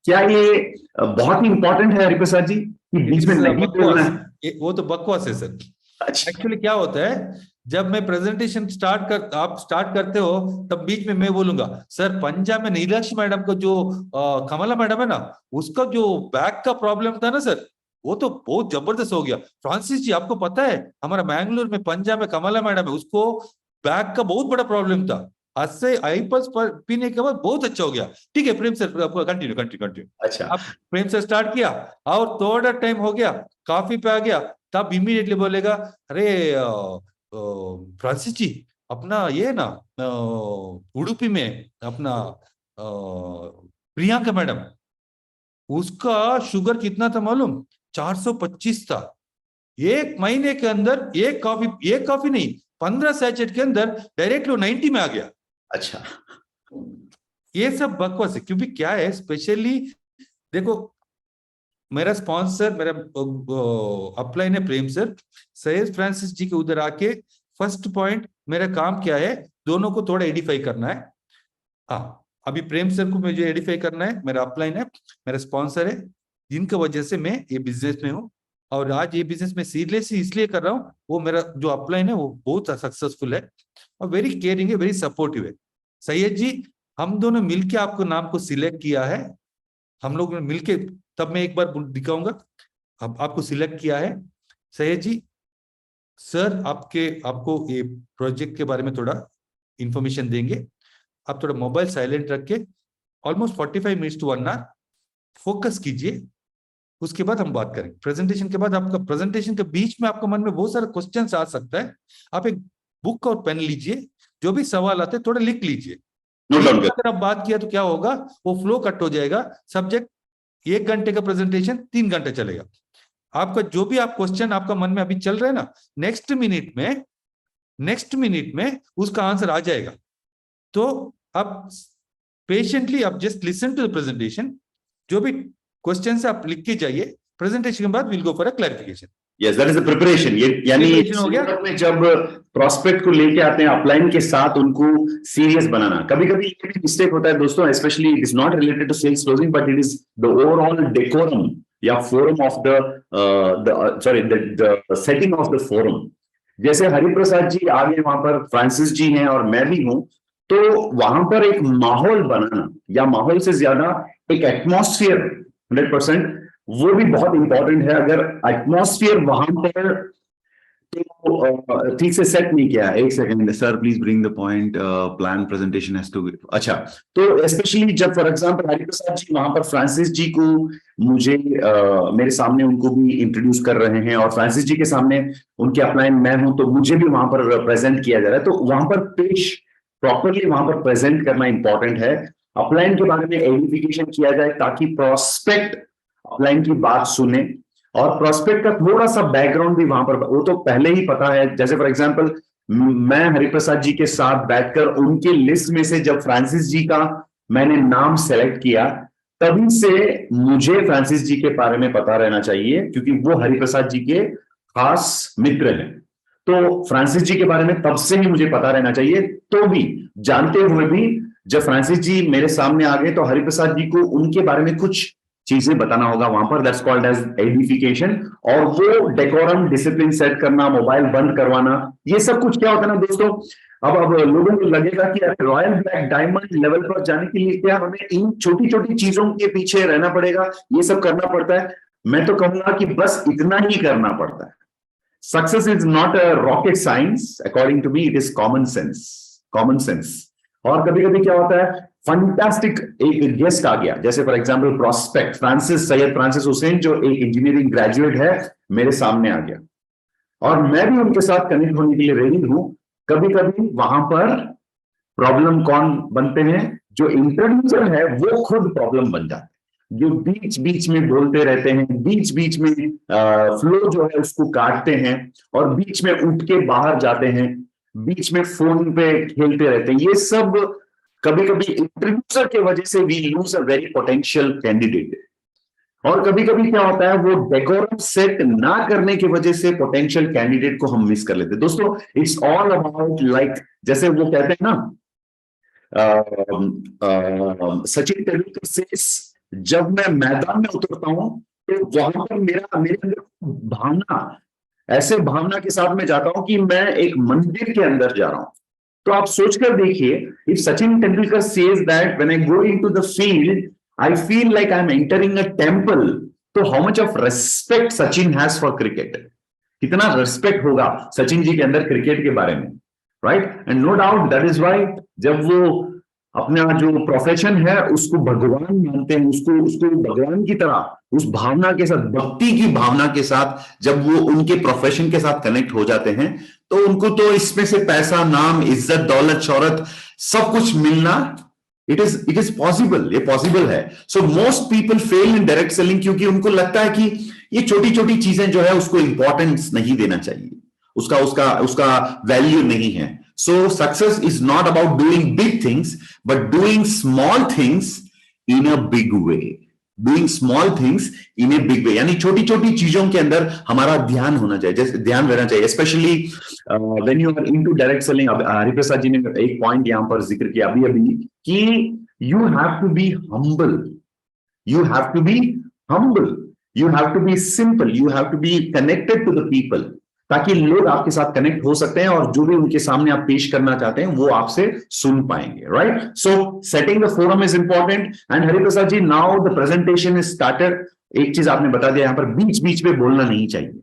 क्या ये बहुत ही इंपॉर्टेंट है हरिप्रसाद जी कि बीच में नहीं बोलना है? वो तो बकवास है सर. अच्छा. एक्चुअली क्या होता है, जब मैं प्रेजेंटेशन आप स्टार्ट करते हो, तब बीच में मैं बोलूंगा, सर पंजाब में नीलाक्षी मैडम को जो कमला मैडम है ना, उसका जो बैक का प्रॉब्लम था ना सर, वो तो बहुत जबरदस्त हो गया. फ्रांसिस जी आपको पता है, हमारा मैंगलोर में पंजाब में कमला मैडम है, उसको बैक का बहुत बड़ा प्रॉब्लम था, आज से आईपल्स पर पीने के बाद बहुत अच्छा हो गया. ठीक है प्रेम सर, कंटिन्यू. अच्छा, अब प्रेम सर स्टार्ट किया और थोड़ा टाइम हो गया, काफी पे आ गया, तब इमीडिएटली बोलेगा, अरे फ्रांसिस जी अपना ये ना उडुपी में अपना प्रियंका मैडम, उसका शुगर कितना था मालूम? 425 था. एक महीने के अंदर एक कॉफी नहीं, 15 सैचेट के अंदर डायरेक्टली 90 में आ गया. अच्छा, ये सब बकवास है. क्योंकि क्या है, स्पेशली देखो मेरा स्पॉन्सर, मेरा अपलाइन है प्रेम सर, सैयद फ्रांसिस जी के उधर आके फर्स्ट पॉइंट मेरा काम क्या है, दोनों को थोड़ा एडिफाई करना है। हाँ, अभी प्रेम सर को मुझे एडिफाई करना है, मेरा अपलाइन है, मेरा स्पॉन्सर है, जिनकी वजह से मैं ये बिजनेस में हूँ। और आज ये बिजनेस में सीरियस इसलिए कर रहा हूँ, वो मेरा जो अपलाइन है वो बहुत सक्सेसफुल है और वेरी केयरिंग है, वेरी सपोर्टिव है। सैयद जी, हम दोनों मिलके आपको नाम को सिलेक्ट किया है, हम लोग मिलके, तब मैं एक बार दिखाऊंगा, अब आपको सिलेक्ट किया है। सैयद जी, सर आपको ये प्रोजेक्ट के बारे में थोड़ा इंफॉर्मेशन देंगे। आप थोड़ा मोबाइल साइलेंट रख के almost 45 minutes to 1 hour focus कीजिए, उसके बाद हम बात करेंगे। प्रेजेंटेशन के बाद, आपका प्रेजेंटेशन के बीच में आपके मन में बहुत सारे क्वेश्चंस आ सकता है, आप एक बुक और पेन लीजिए, जो भी सवाल आते हैं थोड़ा लिख लीजिए। अगर आप बात किया तो क्या होगा, वो फ्लो कट हो जाएगा। सब्जेक्ट 1 घंटे का प्रेजेंटेशन 3 घंटे चलेगा। आपका जो भी आप क्वेश्चन आपका मन में अभी चल रहा है ना, नेक्स्ट मिनट में उसका आंसर आ जाएगा। तो आप पेशेंटली आप just listen to the presentation, जो भी क्वेश्चन है आप लिख के जाइए। प्रेजेंटेशन के बाद will go for a clarification. Yes, that is the preparation. ये यानी में जब प्रोस्पेक्ट को लेके आते हैं अपलाइन के साथ, उनको सीरियस बनाना। कभी कभी ये भी मिस्टेक होता है दोस्तों, specially it is not related to sales closing, but it is the overall decorum या forum of the setting of the forum. जैसे हरिप्रसाद जी आगे वहां पर फ्रांसिस जी हैं और मैं भी हूं, तो वहां पर एक माहौल बनाना, या माहौल से ज्यादा एक एटमॉस्फेयर 100%, वो भी बहुत इंपॉर्टेंट है। अगर एटमॉस्फेयर वहां पर तो ठीक से सेट नहीं किया। एक second sir, please bring the point, plan presentation has to. अच्छा, तो स्पेशली जब फॉर एग्जांपल हरिप्रसाद जी वहां पर फ्रांसिस जी को मुझे मेरे सामने उनको भी इंट्रोड्यूस कर रहे हैं, और फ्रांसिस जी के सामने उनके अपलाइन मैं हूं, तो मुझे भी वहां पर प्रेजेंट किया जा रहा है, तो वहां पर पेश प्रॉपरली वहां पर प्रेजेंट करना इंपॉर्टेंट है। अपलाइन के बारे में एडिफिकेशन किया जाए ताकि प्रोस्पेक्ट अपलाइन की बात सुने, और प्रोस्पेक्ट का थोड़ा सा बैकग्राउंड भी वहां पर, वो तो पहले ही पता है। जैसे फॉर एग्जांपल मैं हरिप्रसाद जी के साथ बैठकर उनके लिस्ट में से जब फ्रांसिस जी का मैंने नाम सेलेक्ट किया, तभी से मुझे फ्रांसिस जी के बारे में पता रहना चाहिए, क्योंकि वो हरिप्रसाद जी के खास मित्र हैं। तो फ्रांसिस जी के बारे में तब से ही मुझे पता रहना चाहिए। तो भी जानते हुए भी जब फ्रांसिस जी मेरे सामने आ गए, तो हरिप्रसाद जी को उनके बारे में कुछ चीजें बताना होगा वहां पर, दैट्स कॉल्ड एज एडिफिकेशन। और वो डेकोरम, डिसिप्लिन सेट करना, मोबाइल बंद करवाना, ये सब कुछ क्या होता है ना दोस्तों। अब लोगों को लगेगा कि अरे रॉयल ब्लैक डायमंड लेवल पर जाने के लिए क्या हमें इन छोटी छोटी चीजों के पीछे रहना पड़ेगा, ये सब करना पड़ता है। मैं तो कहूंगा कि बस इतना ही करना पड़ता है। Success is not a rocket science, according to me it is common sense. और कभी कभी क्या होता है, फंटास्टिक एक गेस्ट आ गया, जैसे for example prospect Syed Francis Hussain, जो एक इंजीनियरिंग ग्रेजुएट है, मेरे सामने आ गया, और मैं भी उनके साथ कनेक्ट होने के लिए रेडी हूं। कभी कभी वहां पर प्रॉब्लम कौन बनते हैं, जो इंट्रोड्यूसर है वो खुद प्रॉब्लम बन जाते हैं, जो बीच बीच में बोलते रहते हैं, बीच बीच में फ्लो जो है उसको काटते हैं, और बीच में उठ के बाहर जाते हैं, बीच में फोन पे खेलते रहते हैं। ये सब कभी कभी इंट्रोड्यूसर के वजह से we lose a very potential candidate. और कभी कभी क्या होता है, वो डेकोरम सेट ना करने की वजह से पोटेंशियल कैंडिडेट को हम मिस कर लेते हैं। दोस्तों, इट्स ऑल अबाउट लाइक, जैसे वो कहते हैं ना, सचिन तेंदुलकर से, जब मैं मैदान में उतरता हूं तो वहां पर मेरे अंदर भावना, ऐसे भावना के साथ में जाता हूं कि मैं एक मंदिर के अंदर जा रहा हूं। तो आप सोचकर देखिए, if Sachin Tendulkar says that when I go into the field I feel like I am entering a temple, तो how much of respect Sachin has for cricket, कितना रेस्पेक्ट होगा सचिन जी के अंदर क्रिकेट के बारे में, right? And no doubt that is why जब वो अपना जो प्रोफेशन है उसको भगवान मानते हैं, उसको भगवान की तरह, उस भावना के साथ, भक्ति की भावना के साथ जब वो उनके प्रोफेशन के साथ कनेक्ट हो जाते हैं, तो उनको तो इसमें से पैसा, नाम, इज्जत, दौलत, शौहरत सब कुछ मिलना, इट इज पॉसिबल, ये पॉसिबल है। So most people fail in direct selling, क्योंकि उनको लगता है कि ये छोटी छोटी चीजें जो है उसको इंपॉर्टेंस नहीं देना चाहिए, उसका वैल्यू नहीं है। So success is not about doing big things, but doing small things in a big way. Doing small things in a big way, यानी छोटी छोटी चीजों के अंदर हमारा ध्यान होना चाहिए, जैसे ध्यान रहना चाहिए, specially when you are into direct selling. Hariprasad ji ने एक पॉइंट यहां पर जिक्र किया अभी अभी कि you have to be humble, you have to be humble, you have to be simple, you have to be connected to the people, ताकि लोग आपके साथ कनेक्ट हो सकते हैं और जो भी उनके सामने आप पेश करना चाहते हैं वो आपसे सुन पाएंगे, right? So setting the forum is important. And Hariprasad ji, now the presentation is started. एक चीज आपने बता दिया, यहां पर बीच बीच में बोलना नहीं चाहिए।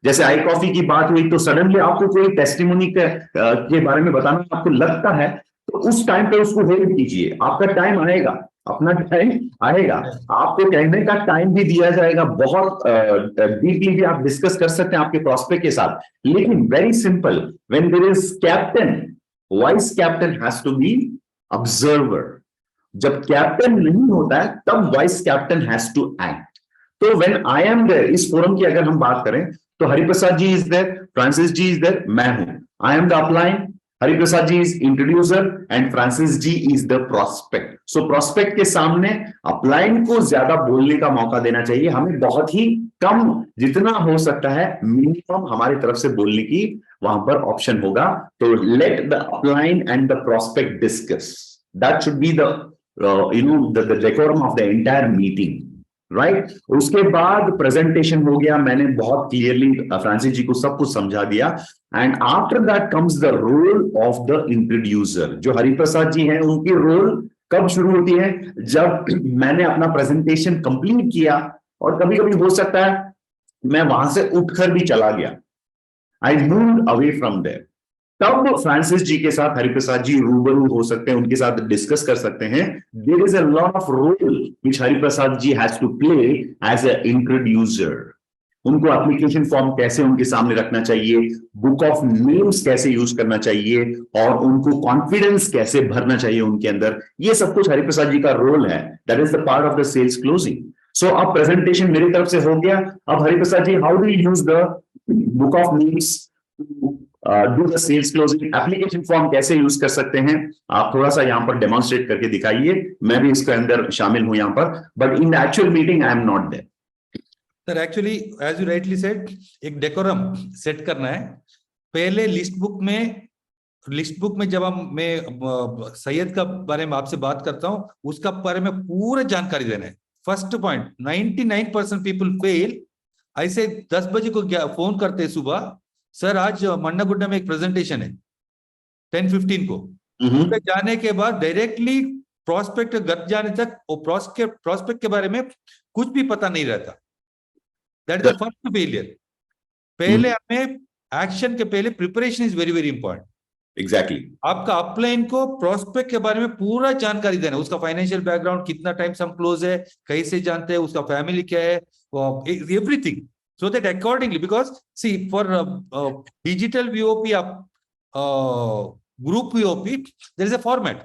जैसे आई कॉफी की बात हुई तो सडनली आपको कोई टेस्टिमोनी के बारे में बताना आपको लगता है, तो उस टाइम पे उसको होल्ड कीजिए, आपका टाइम आएगा, अपना टाइम आएगा, आपको कहने का टाइम भी दिया जाएगा, बहुत डीपली भी आप डिस्कस कर सकते हैं आपके प्रोस्पेक्ट के साथ। लेकिन very simple, when there is captain, vice captain has to be observer. जब कैप्टन नहीं होता है तब vice captain has to act. तो व्हेन आई एम देयर, इस फोरम की अगर हम बात करें तो Hariprasad ji is there, Francis ji is there, मैं हूं, I am the upline, Hariprasad ji is introducer and Francis ji is the prospect. So prospect के सामने अपलाइन को ज्यादा बोलने का मौका देना चाहिए, हमें बहुत ही कम, जितना हो सकता है मिनिमम हमारी तरफ से बोलने की वहां पर ऑप्शन होगा। तो let the upline and the prospect discuss, that should be the the decorum of the entire meeting, right? उसके बाद प्रेजेंटेशन हो गया, मैंने बहुत क्लियरली फ्रांसिस जी को सब कुछ समझा दिया। And after that comes the role of the introducer. जो हरिप्रसाद जी हैं उनकी रोल कब शुरू होती है? जब मैंने अपना प्रेजेंटेशन कंप्लीट किया, और कभी कभी हो सकता है मैं वहां से उठकर भी चला गया, I moved away from there, तब फ्रांसिस जी के साथ हरिप्रसाद जी रूबरू हो सकते हैं, उनके साथ डिस्कस कर सकते हैं। There is a lot of role which Hariprasad ji has to play as a introducer. उनको एप्लीकेशन फॉर्म कैसे उनके सामने रखना चाहिए, बुक ऑफ नेम्स कैसे यूज करना चाहिए, और उनको कॉन्फिडेंस कैसे भरना चाहिए उनके अंदर, ये सब कुछ हरिप्रसाद जी का रोल है। That is the part of the sales closing. So अब प्रेजेंटेशन मेरी तरफ से हो गया। अब Hariprasad ji, how do you use the book of names do the sales closing? Application form कैसे यूज कर सकते हैं, आप थोड़ा सा यहां पर डेमोन्स्ट्रेट करके दिखाइए। मैं भी इसके अंदर शामिल हूं यहां पर, but in the actual meeting I am not there. Sir actually as you rightly said, एक डेकोरम सेट करना है। पहले लिस्ट बुक में जब मैं सैयद का बारे में आपसे बात करता हूं, उसका बारे में पूरा जानकारी देना है। First point, 99% people fail. ऐसे 10 बजे को फोन करते हैं सुबह, सर आज मन्नागुड्डा में एक प्रेजेंटेशन है 10:15 को। जाने के बाद डायरेक्टली प्रोस्पेक्ट घर जाने तक वो प्रोस्पेक्ट के बारे में कुछ भी पता नहीं रहता। That is the first failure. पहले हमें एक्शन के पहले preparation is very very important. Exactly. आपका अपलाइन को प्रोस्पेक्ट के बारे में पूरा जानकारी देना, उसका फाइनेंशियल बैकग्राउंड, कितना टाइम से हम क्लोज है, कैसे जानते हैं, उसका फैमिली क्या है, everything, so that accordingly, because see for digital VOP group VOP there is a format,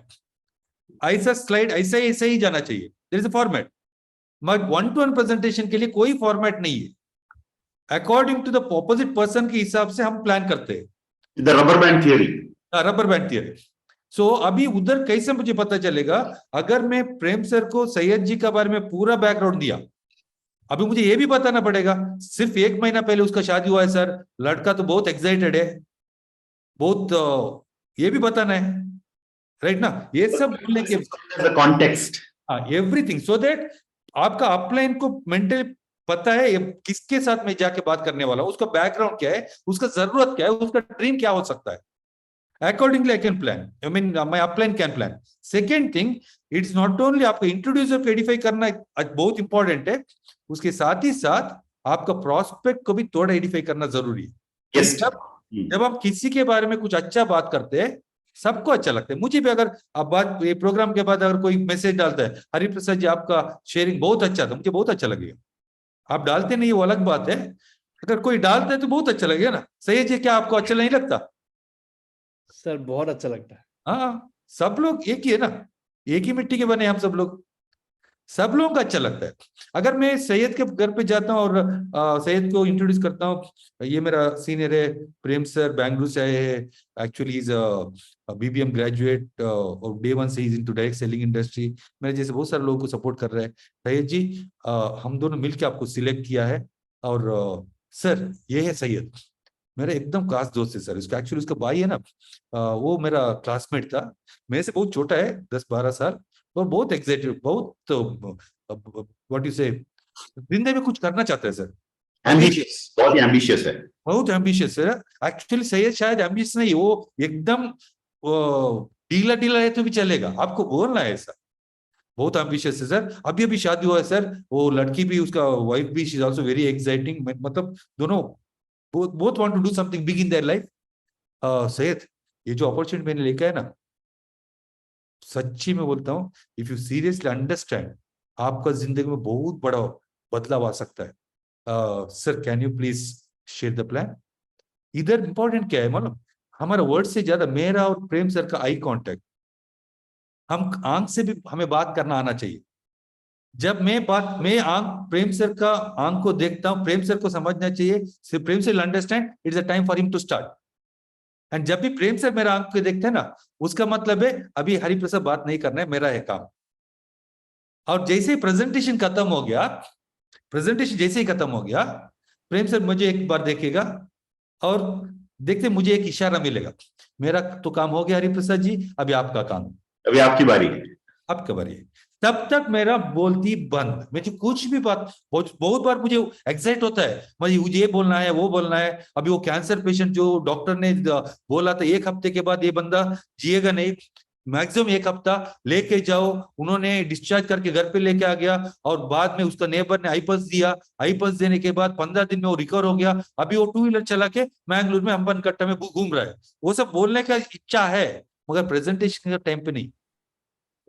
ऐसा स्लाइड ऐसे ही जाना चाहिए, there is a format। मगर 1-to-1 प्रेजेंटेशन के लिए कोई फॉर्मेट नहीं है, according to the opposite person के हिसाब से हम प्लान करते हैं। The rubber band theory, rubber band theory. So अभी उधर कैसे मुझे पता चलेगा? अगर मैं प्रेम सर को सैयद जी का बारे में पूरा बैकग्राउंड दिया, अभी मुझे ये भी बताना पड़ेगा सिर्फ 1 महीना पहले उसका शादी हुआ है सर, लड़का तो बहुत एक्साइटेड है, बहुत ये भी बताना है, राइट ना? ये सब बोलने के कॉन्टेक्स्ट, एवरीथिंग, सो दैट आपका अपलाइन को मेंटली पता है ये किसके साथ में जाके बात करने वाला हूं, उसका बैकग्राउंड क्या है, उसका जरूरत क्या है, उसका ड्रीम क्या हो सकता है। Accordingly, I can plan. I mean, my upline can plan. Second thing, it's not only आपको इंट्रोड्यूसर को एडिफाई करना बहुत इंपॉर्टेंट है, उसके साथ ही साथ आपका प्रोस्पेक्ट को भी थोड़ा एडिफाई करना जरूरी है। yes, जब आप किसी के बारे में कुछ अच्छा बात करते हैं, सबको अच्छा लगता है। मुझे भी अगर आप बात ये प्रोग्राम के बाद अगर कोई मैसेज डालता है, हरिप्रसाद जी आपका शेयरिंग बहुत अच्छा था, मुझे बहुत अच्छा लगेगा। आप डालते नहीं वो अलग बात है, अगर कोई डालता है तो बहुत अच्छा लगेगा ना। सही है, क्या आपको अच्छा नहीं लगता? सर बहुत अच्छा लगता है। हाँ, सब लोग एक ही है ना, एक ही मिट्टी के बने हम सब लोग। सब लोगों का अच्छा लगता है। अगर मैं सैयद के घर पे जाता हूँ और सैयद को इंट्रोड्यूस करता हूँ, ये मेरा सीनियर है प्रेम सर, बैंगलोर से आए हैं, एक्चुअली इज BBM ग्रेजुएट और डे वन से is into direct selling industry, मेरे जैसे बहुत सारे लोगों को सपोर्ट कर रहे हैं। सैयद जी हम दोनों मिलकर आपको सिलेक्ट किया है, और सर ये है सैयद, मेरा एकदम खास दोस्त है सर। इसका एक्चुअली उसका भाई है ना, वो मेरा क्लासमेट था, मेरे से बहुत छोटा है 10-12 साल, और बहुत एक्साइटेड, बहुत व्हाट यू से, जिंदगी में कुछ करना चाहता है सर। एम्बिशियस, बहुत ही एम्बिशियस है। बहुत एम्बिशियस है एक्चुअली। सैयद शायद एम्बिशियस नहीं, वो एकदम ढीला ढीला है तो भी चलेगा, आपको बोलना है ऐसा। बहुत एम्बिशियस है सर। अभी अभी शादी हुआ है सर, वो लड़की भी, उसका वाइफ भी, she is also very exciting, मतलब दोनों both want to do something big in their life. Syed ये जो अपॉर्चुनिटी मैंने लेकर है ना, सच्ची में बोलता हूँ, इफ यू सीरियसली अंडरस्टैंड, आपका जिंदगी में बहुत बड़ा बदलाव आ सकता है। Sir can you please share the plan. इधर इंपॉर्टेंट क्या है मालूम, हमारा वर्ड से ज्यादा मेरा और प्रेम सर का आई कांटेक्ट, हम आंख से भी हमें बात करना आना चाहिए। जब मैं आंख प्रेम सर का आंख को देखता हूं, प्रेम सर को समझना चाहिए, सिर्फ Prem sir understand it's a time for him to start. And जब भी प्रेम सर मेरा आंख को देखते हैं ना, उसका मतलब है अभी हरिप्रसाद बात नहीं करना है, मेरा है काम। और जैसे ही प्रेजेंटेशन खत्म हो गया, प्रेजेंटेशन जैसे ही खत्म हो गया, प्रेम सर मुझे एक बार देखेगा और देखते मुझे एक इशारा मिलेगा, मेरा तो काम हो गया हरिप्रसाद जी, अभी आपका काम, अभी आपकी बारी है। आपका बारी है। तब तक मेरा बोलती बंद, मुझे कुछ भी बात, बहुत बार मुझे एक्साइट होता है, मुझे ये बोलना है, वो बोलना है। अभी वो कैंसर पेशेंट जो डॉक्टर ने बोला था 1 हफ्ते के बाद ये बंदा जिएगा नहीं, मैक्सिमम 1 हफ्ता लेके जाओ, उन्होंने डिस्चार्ज करके घर पे लेके आ गया, और बाद में उसका नेबर ने आईपल्स दिया, आईपल्स देने के बाद 15 दिन में वो रिकवर हो गया। अभी वो 2 व्हीलर चला के मैंगलोर में अंबनकट्टा में घूम रहा है। वो सब बोलने का इच्छा है, मगर प्रेजेंटेशन का टाइम पे नहीं।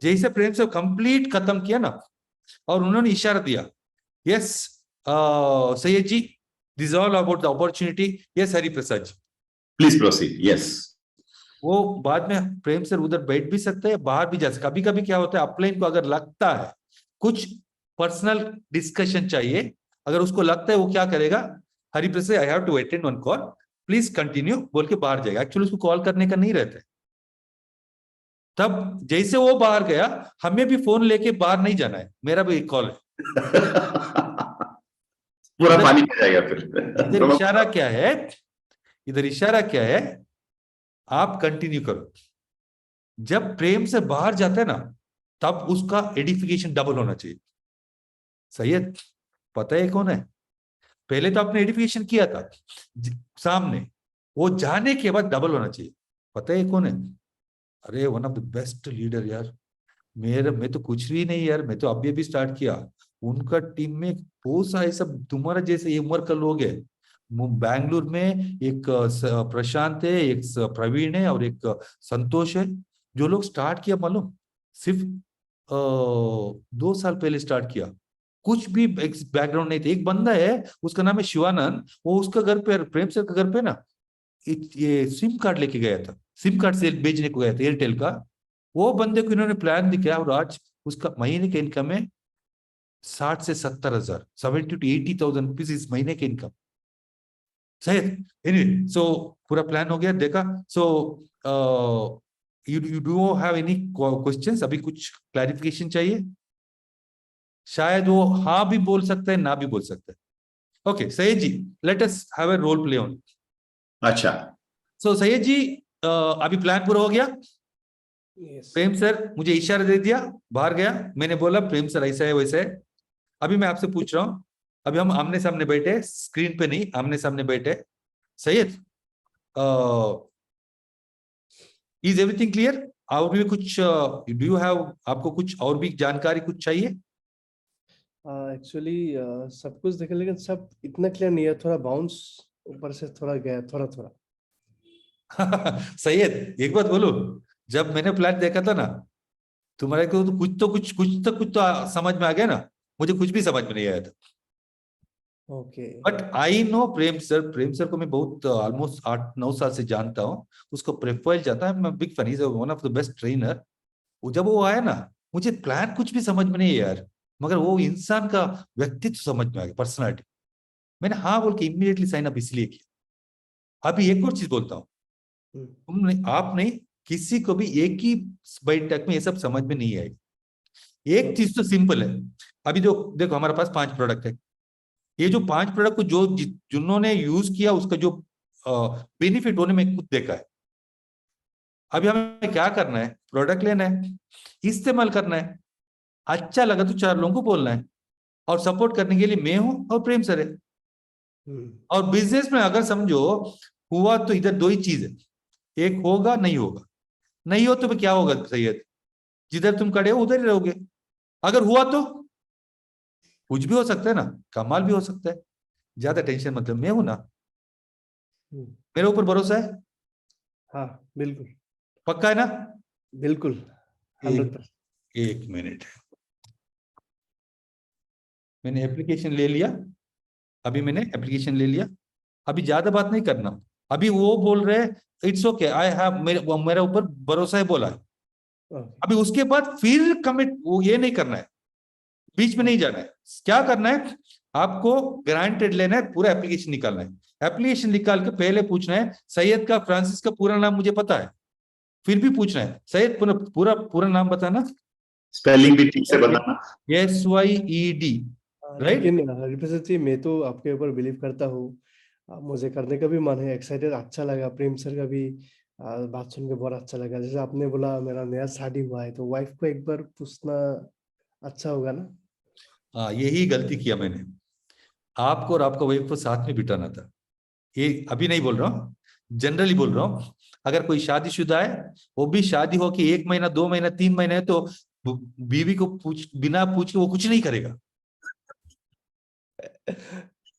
जैसे प्रेम से कंप्लीट खत्म किया ना, और उन्होंने इशारा दिया, yes Syed ji, this all about the opportunity, yes Hariprasad ji please proceed. Yes, वो बाद में प्रेम सर उधर बैठ भी सकते हैं, बाहर भी जा सकते। कभी कभी क्या होता है, अपलाइन को अगर लगता है कुछ पर्सनल डिस्कशन चाहिए, अगर उसको लगता है, वो क्या करेगा, Hariprasad I have to attend one call, please continue बोल के बाहर जाएगा। एक्चुअली उसको कॉल करने का नहीं रहता है। तब जैसे वो बाहर गया, हमें भी फोन लेके बाहर नहीं जाना है, मेरा भी एक कॉल है। पूरा पानी पी जाएगा फिर। इधर इशारा क्या है, इधर इशारा क्या है, आप कंटिन्यू करो। जब प्रेम से बाहर जाता है ना, तब उसका एडिफिकेशन डबल होना चाहिए। सैयद पता है कौन है, पहले तो आपने एडिफिकेशन किया था सामने, वो जाने के बाद डबल होना चाहिए। पता है कौन है, अरे one of the best leader यार, मैं तो कुछ भी नहीं यार, मैं तो अभी अभी स्टार्ट किया। उनका टीम में बहुत सारे सब तुम्हारा जैसे ये उम्र का लोग है। बैंगलोर में एक प्रशांत है, एक प्रवीण है, और एक संतोष है, जो लोग स्टार्ट किया मालूम, सिर्फ 2 साल पहले स्टार्ट किया, कुछ भी बैकग्राउंड नहीं था। एक बंदा है, उसका नाम है शिवानंद, वो उसका घर पे, प्रेम सर का घर पे ना, ये सिम कार्ड लेके गया था, सिम कार्ड से बेचने को गया था एयरटेल का। वो बंदे को इन्होंने प्लान दिखाया, और आज उसका महीने के इनकम है 60 से 70 हजार, 70 to 80,000 रुपीज इस महीने के इनकम। सही एनीवे, सो पूरा प्लान हो गया, देखा। So you do have any questions, अभी कुछ क्लैरिफिकेशन चाहिए? शायद वो हाँ भी बोल सकता है, ना भी बोल सकता है। Okay Syed ji, let us have a role play on. अच्छा, सो सैयद जी, अभी प्लान पूरा हो गया। प्रेम सर मुझे इशारा दे दिया, बाहर गया, मैंने बोला प्रेम सर ऐसा है वैसा है। अभी मैं आपसे पूछ रहा हूं, अभी हम आमने सामने बैठे, स्क्रीन पे नहीं, आमने सामने बैठे। Syed, is everything clear? और भी कुछ डू यू हैव, आपको कुछ और भी जानकारी कुछ चाहिए? एक्चुअली सब कुछ देखे, लेकिन सब इतना क्लियर नहीं है, थोड़ा बाउंस ऊपर से थोड़ा गया, थोड़ा। सैयद एक बात बोलूं, जब मैंने प्लान देखा था ना, तुम्हारे को तो कुछ तो समझ में आ गया ना, मुझे कुछ भी समझ में नहीं आया था। Okay, but I know Prem sir को मैं बहुत ऑलमोस्ट 8-9 साल से जानता हूँ, उसको प्रोफाइल जाता है, मैं big fan, is one of the best trainer. जब वो आया ना, मुझे प्लान कुछ भी समझ में नहीं है यार, मगर वो इंसान का व्यक्तित्व समझ में आ गया, पर्सनालिटी। मैंने हाँ बोल के इमीडिएटली साइन अप इसलिए किया। अभी एक और चीज बोलता हूँ, तुमने आप नहीं किसी को भी एक ही बैठक में ये सब समझ में नहीं आएगी। एक चीज तो सिंपल है, अभी जो देखो हमारे पास 5 प्रोडक्ट है, ये जो 5 प्रोडक्ट को जो जिन्होंने यूज किया उसका जो बेनिफिट होने में खुद देखा है। अभी हमें क्या करना है, प्रोडक्ट लेना है, इस्तेमाल करना है, अच्छा लगा तो 4 लोगों को बोलना है, और सपोर्ट करने के लिए मैं हूं और प्रेम सर है। और बिजनेस में अगर समझो हुआ तो इधर 2 ही चीज है, एक होगा नहीं होगा, नहीं हो तो क्या होगा सैयद, जिधर तुम खड़े हो उधर ही रहोगे। अगर हुआ तो कुछ भी हो सकता है ना, कमाल भी हो सकता है, ज्यादा टेंशन मतलब, मैं हूं ना, मेरे ऊपर भरोसा है? हाँ बिल्कुल, पक्का है ना? बिल्कुल 100%। एक मिनट, मैंने एप्लीकेशन ले लिया, अभी मैंने एप्लीकेशन ले लिया, अभी ज्यादा बात नहीं करना। अभी वो बोल रहे इट्स ओके, आई हैव, मेरा ऊपर भरोसा है बोला है। अभी उसके बाद फिर कमिट वो ये नहीं करना है, बीच में नहीं जाना है। क्या करना है, आपको ग्रांटेड लेना है, पूरा एप्लीकेशन निकालना है। एप्लीकेशन निकाल के पहले पूछना है सैयद का फ्रांसिस का पूरा नाम मुझे पता है, फिर भी पूछना है सैयद पूरा पूरा नाम बताना, स्पेलिंग भी ठीक से बताना। SYED, right? लेकिन रिप्रेजेंट जी, मैं तो आपके ऊपर बिलीव करता हूँ, मुझे करने का भी मन है, एक्साइटेड, अच्छा लगा। प्रेम सर का भी बात सुन के बहुत अच्छा लगा। जैसे आपने बोला मेरा नया शादी हुआ है, तो वाइफ को एक बार पूछना अच्छा होगा ना। हाँ, यही गलती किया मैंने, आपको और आपका वाइफ को साथ में बिठाना था। ये अभी नहीं बोल रहा हूँ, जनरली बोल रहा हूँ। अगर कोई शादीशुदा है, वो भी शादी हो कि 1 महीना 2 महीना 3 महीने है, तो बीवी को बिना पूछ के वो कुछ नहीं करेगा।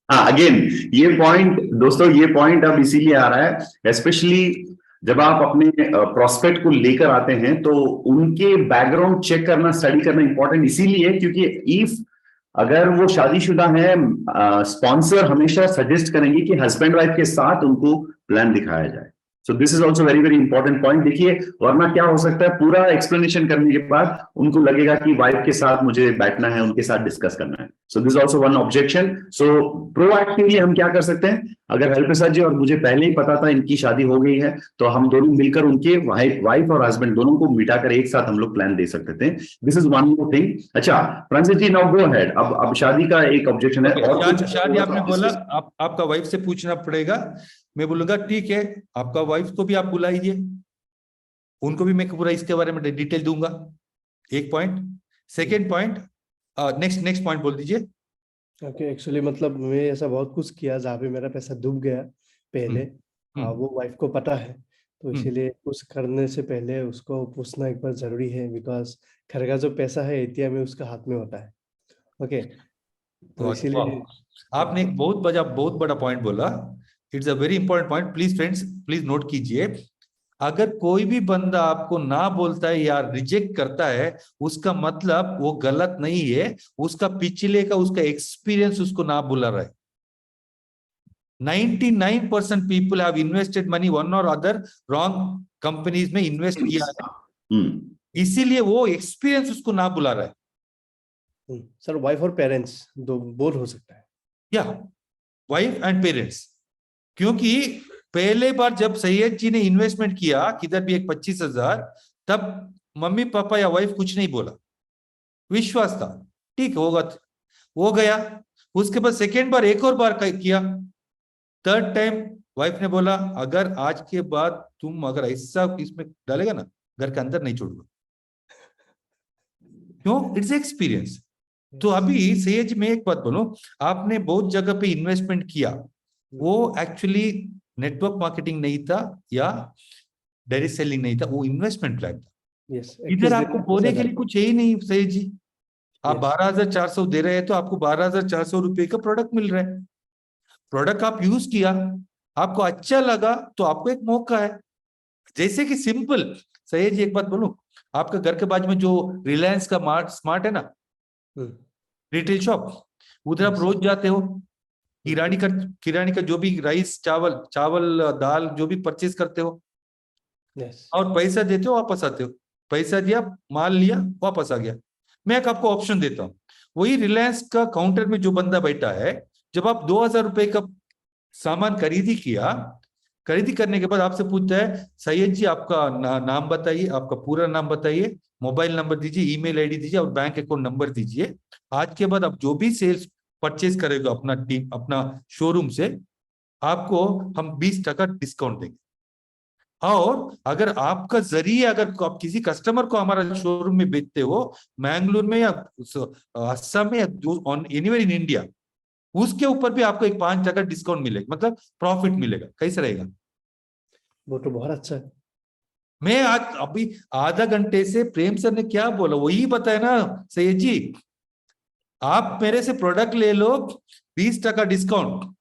हाँ, अगेन ये पॉइंट दोस्तों, ये पॉइंट अब इसीलिए आ रहा है, स्पेशली जब आप अपने प्रोस्पेक्ट को लेकर आते हैं तो उनके बैकग्राउंड चेक करना, स्टडी करना इंपॉर्टेंट इसीलिए क्योंकि इफ अगर वो शादीशुदा है, स्पॉन्सर हमेशा सजेस्ट करेंगे कि हस्बैंड वाइफ के साथ उनको प्लान दिखाया जाए। सो this is also very very important point. देखिए, वरना क्या हो सकता है, पूरा एक्सप्लेनेशन करने के बाद उनको लगेगा कि वाइफ के साथ मुझे बैठना है, उनके साथ डिस्कस करना है। So this also one objection. So proactively हम क्या कर सकते हैं, अगर हेल्पेसर जी और मुझे पहले ही पता था इनकी शादी हो गई है, तो हम दोनों मिलकर उनके वाइफ और हस्बैंड दोनों को मिटाकर एक साथ हम लोग प्लान दे सकते थे। This is one more thing. अच्छा फ्रांसिस जी, नाउ गो अहेड। अब शादी का एक ऑब्जेक्शन है। और शादी आपने बोला आपका वाइफ से पूछना पड़ेगा, मैं बोलूंगा ठीक है, आपका वाइफ को भी आप बुलाइए, उनको भी मैं पूरा इसके बारे में डिटेल दूंगा। एक point. Second point, next point बोल दीजिए। ओके, एक्चुअली मतलब मैं ऐसा बहुत कुछ किया जहाँ पे मेरा पैसा डूब गया पहले। वो वाइफ को पता है, तो इसीलिए कुछ करने से पहले उसको पूछना एक बार जरूरी है, बिकॉज घर का जो पैसा है एटीएम में उसका हाथ में होता है। ओके, तो इसीलिए आपने एक बहुत बड़ा पॉइंट बोला। It's a very important point. Please friends, please note कीजिए, अगर कोई भी बंदा आपको ना बोलता है या रिजेक्ट करता है, उसका मतलब वो गलत नहीं है, उसका पिछले का उसका एक्सपीरियंस उसको ना बुला रहा है। 99% people have invested money one और अदर रॉन्ग कंपनीज में इन्वेस्ट किया है, इसीलिए वो एक्सपीरियंस उसको ना बुला रहा है। सर वाइफ और पेरेंट्स दो बोथ हो सकता है, या वाइफ एंड पेरेंट्स, क्योंकि पहले बार जब सैयद जी ने इन्वेस्टमेंट किया किधर भी एक 25,000, तब मम्मी पापा या वाइफ कुछ नहीं बोला, विश्वास था ठीक होगा, वो गया। उसके बाद सेकेंड बार एक और बार किया, थर्ड टाइम वाइफ ने बोला अगर आज के बाद तुम अगर ऐसा इसमें डालेगा ना, घर के अंदर नहीं छोड़ूंगा। क्यों? It's experience. तो अभी सैयद जी मैं एक बात बोलूं, आपने बहुत जगह पे इन्वेस्टमेंट किया, वो एक्चुअली नेटवर्क मार्केटिंग नहीं था या डायरेक्ट सेलिंग नहीं था, वो इन्वेस्टमेंट प्लान था। इधर आपको बोलने के लिए कुछ है ही नहीं सैयद जी, आप 12,400 दे रहे हैं तो आपको 12,400 रुपए का प्रोडक्ट मिल रहा है। प्रोडक्ट आप यूज किया, आपको अच्छा लगा, तो आपको एक मौका है। जैसे कि सिंपल सैयद जी एक बात बोलूं, आपका घर के बाजू में जो रिलायंस का स्मार्ट है ना, रिटेल शॉप, उधर आप रोज जाते हो, किरानी का जो भी राइस चावल दाल जो भी परचेज करते हो, और पैसा देते हो वापस आते हो, पैसा दिया माल लिया वापस आ गया। मैं एक आपको ऑप्शन देता हूँ, वही रिलायंस का काउंटर में जो बंदा बैठा है, जब आप 2000 रुपए का सामान खरीदी करने के बाद आपसे पूछता है सैयद जी आपका नाम बताइए, आपका पूरा नाम बताइए, मोबाइल नंबर दीजिए, ईमेल आईडी दीजिए और बैंक अकाउंट नंबर दीजिए। आज के बाद आप जो भी सेल्स परचेज करेगा अपना शोरूम से, आपको हम 20% डिस्काउंट देंगे। और अगर आपका जरिए अगर आप किसी कस्टमर को हमारा शोरूम में बेचते हो, मैंगलोर में या असम में या एनीवेयर इन इंडिया, उसके ऊपर भी आपको एक 5% डिस्काउंट मिलेगा, मतलब प्रॉफिट मिलेगा। कैसे रहेगा? वो तो बहुत अच्छा है। मैं आज अभी आधा घंटे से प्रेम सर ने क्या बोला वही बताया ना सैयद जी, आप मेरे से प्रोडक्ट ले लो, 20% डिस्काउंट।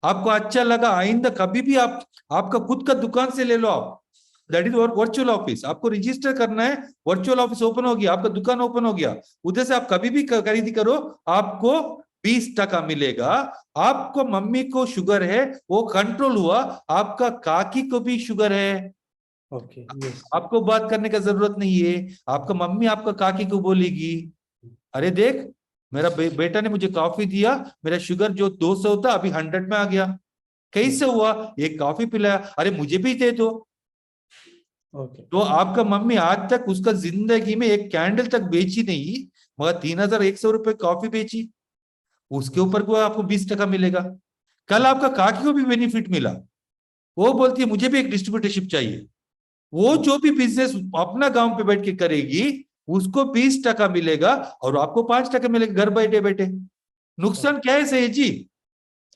आपको अच्छा लगा, आइंदा कभी भी आपका खुद का दुकान से ले लो आप। That is virtual office. आपको रजिस्टर करना है, वर्चुअल ऑफिस ओपन हो गया, आपका दुकान ओपन हो गया, उधर से आप कभी भी खरीदी करो, आपको 20% मिलेगा। आपको मम्मी को शुगर है, वो कंट्रोल हुआ, आपका काकी को भी शुगर है, ओके, यस, आपको बात करने का जरूरत नहीं है। आपका मम्मी आपका काकी को बोलेगी, अरे देख मेरा बेटा ने मुझे कॉफी दिया, मेरा शुगर जो 200 था अभी 100 में आ गया। कैसे हुआ? एक कॉफी पिलाया, अरे मुझे भी दे दो। ओके, तो आपका मम्मी आज तक उसका जिंदगी में एक कैंडल तक बेची नहीं, मगर 3100 रुपए कॉफी बेची, उसके ऊपर को आपको 20% मिलेगा। कल आपका काकी को भी बेनिफिट मिला, वो बोलती है मुझे भी एक डिस्ट्रीब्यूटरशिप चाहिए, वो जो भी बिजनेस अपना गांव पे बैठ के करेगी उसको 20% मिलेगा और आपको 5% मिलेगा घर बैठे बैठे। नुकसान क्या है सही जी?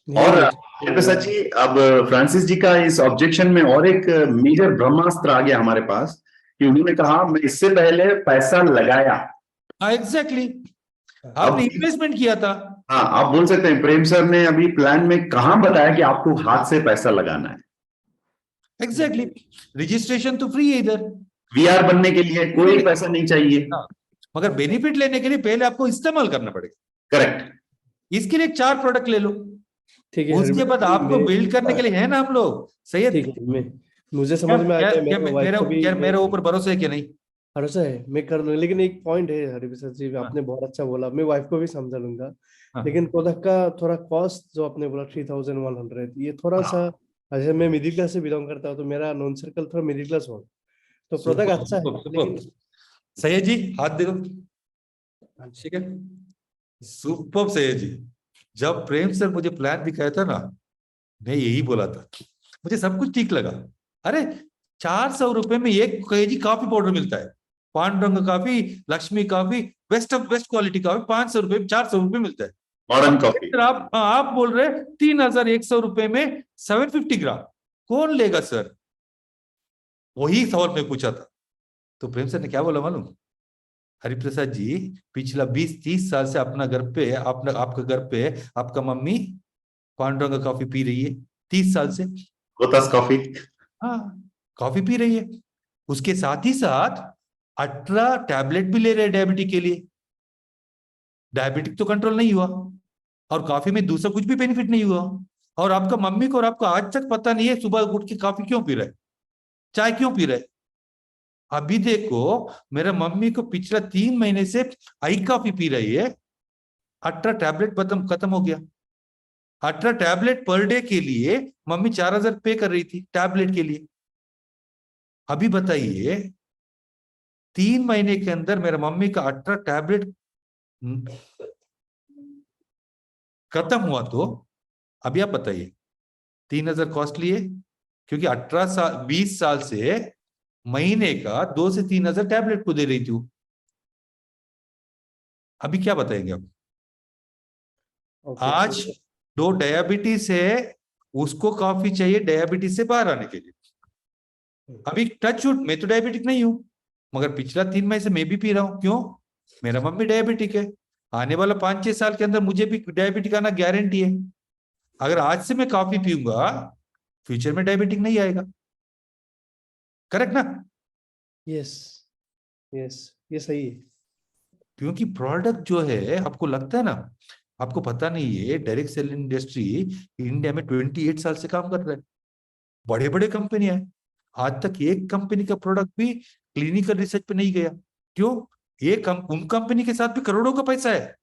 और प्रसाद जी, अब फ्रांसिस जी का इस ऑब्जेक्शन में और एक मेजर ब्रह्मास्त्र आ गया हमारे पास कि उन्होंने कहा मैं इससे पहले पैसा लगाया। एग्जैक्टली, आपने इन्वेस्टमेंट किया था। हाँ, आप बोल सकते हैं प्रेम सर ने अभी प्लान में कहां बताया कि आपको हाथ से पैसा लगाना है। एग्जैक्टली, रजिस्ट्रेशन तो फ्री है इधर, वीआर बनने के लिए कोई पैसा नहीं चाहिए, मगर बेनिफिट लेने के लिए पहले आपको इस्तेमाल करना पड़ेगा। करेक्ट। इसके लिए 4 प्रोडक्ट ले लो, ठीक है। उसके बाद आपको बिल्ड करने के लिए है ना हम लोग सैयद। ठीक है, मुझे समझ में आ गया। मेरे वाइफ को भी मेरे ऊपर भरोसा है कि नहीं? भरोसा है, मैं कर लूंगा। लेकिन एक पॉइंट है हरिप्रसाद जी, आपने बहुत अच्छा बोला, मैं वाइफ को भी समझा लूंगा। लेकिन प्रोडक्ट का थोड़ा कॉस्ट जो आपने बोला 3100, ये थोड़ा सा, अच्छा मैं मिडिल क्लास से बिलोंग करता हूँ तो मेरा नॉन सर्कल थोड़ा मिडिल क्लास हो, तो प्रोडक्ट अच्छा है। लेकिन सैयद जी हाथ दे दो, ठीक है? सुपर सैयद जी, जब प्रेम सर मुझे प्लान दिखाया था ना, मैं यही बोला था, मुझे सब कुछ ठीक लगा। अरे 400 रुपए में 1 kg कॉफी पाउडर मिलता है, Pandurang coffee, Lakshmi coffee, best of best quality coffee 500 रुपए 400 रुपए मिलता है। Modern coffee. आप बोल रहे 3100 रुपए में 750 ग्राम, कौन लेगा सर? वही सवाल मैं पूछा था। तो प्रेम सर ने क्या बोला मालूम? हरिप्रसाद जी, पिछला 20-30 साल से अपना घर पे आपका घर पे आपका मम्मी पांडुरंग कॉफी पी रही है, 30 साल से कोथास कॉफी। हाँ, कॉफी पी रही है। उसके साथ ही साथ 18 टैबलेट भी ले रहे हैं डायबिटीज के लिए। डायबिटिक तो कंट्रोल नहीं हुआ और कॉफी में दूसरा कुछ भी बेनिफिट नहीं हुआ। और आपका मम्मी को और आपको आज तक पता नहीं है सुबह उठ के कॉफी क्यों पी रहे, चाय क्यों पी रहे। अभी देखो मेरा मम्मी को पिछला 3 महीने से आई कॉफी पी रही है, 18 टैबलेट खत्म हो गया। 18 टैबलेट पर डे के लिए मम्मी 4000 पे कर रही थी टैबलेट के लिए। अभी बताइए 3 महीने के अंदर मेरा मम्मी का 18 टैबलेट खत्म हुआ, तो अभी आप बताइए 3000 कॉस्टली है, क्योंकि 20 साल से महीने का 2 से 3000 टैबलेट को दे रही थी। अभी क्या बताएंगे आप? आज जो डायबिटीज है उसको कॉफी चाहिए डायबिटीज से बाहर आने के लिए। अभी टच वुड मैं तो डायबिटिक नहीं हूं, मगर पिछला 3 महीने से मैं भी पी रहा हूं। क्यों? मेरा मम्मी डायबिटिक है, आने वाला 5-6 साल के अंदर मुझे भी डायबिटिक आना गारंटी है। अगर आज से मैं कॉफी पीऊंगा, फ्यूचर में डायबिटिक नहीं आएगा। करेक्ट ना? यस, यस, ये सही है। क्योंकि प्रोडक्ट जो है, आपको लगता है ना, आपको पता नहीं है डायरेक्ट सेल इंडस्ट्री इंडिया में 28 साल से काम कर रहा है। बड़े बड़े कंपनी है, आज तक एक कंपनी का प्रोडक्ट भी क्लिनिकल रिसर्च पे नहीं गया। क्यों? उन कंपनी के साथ भी करोड़ों का पैसा है,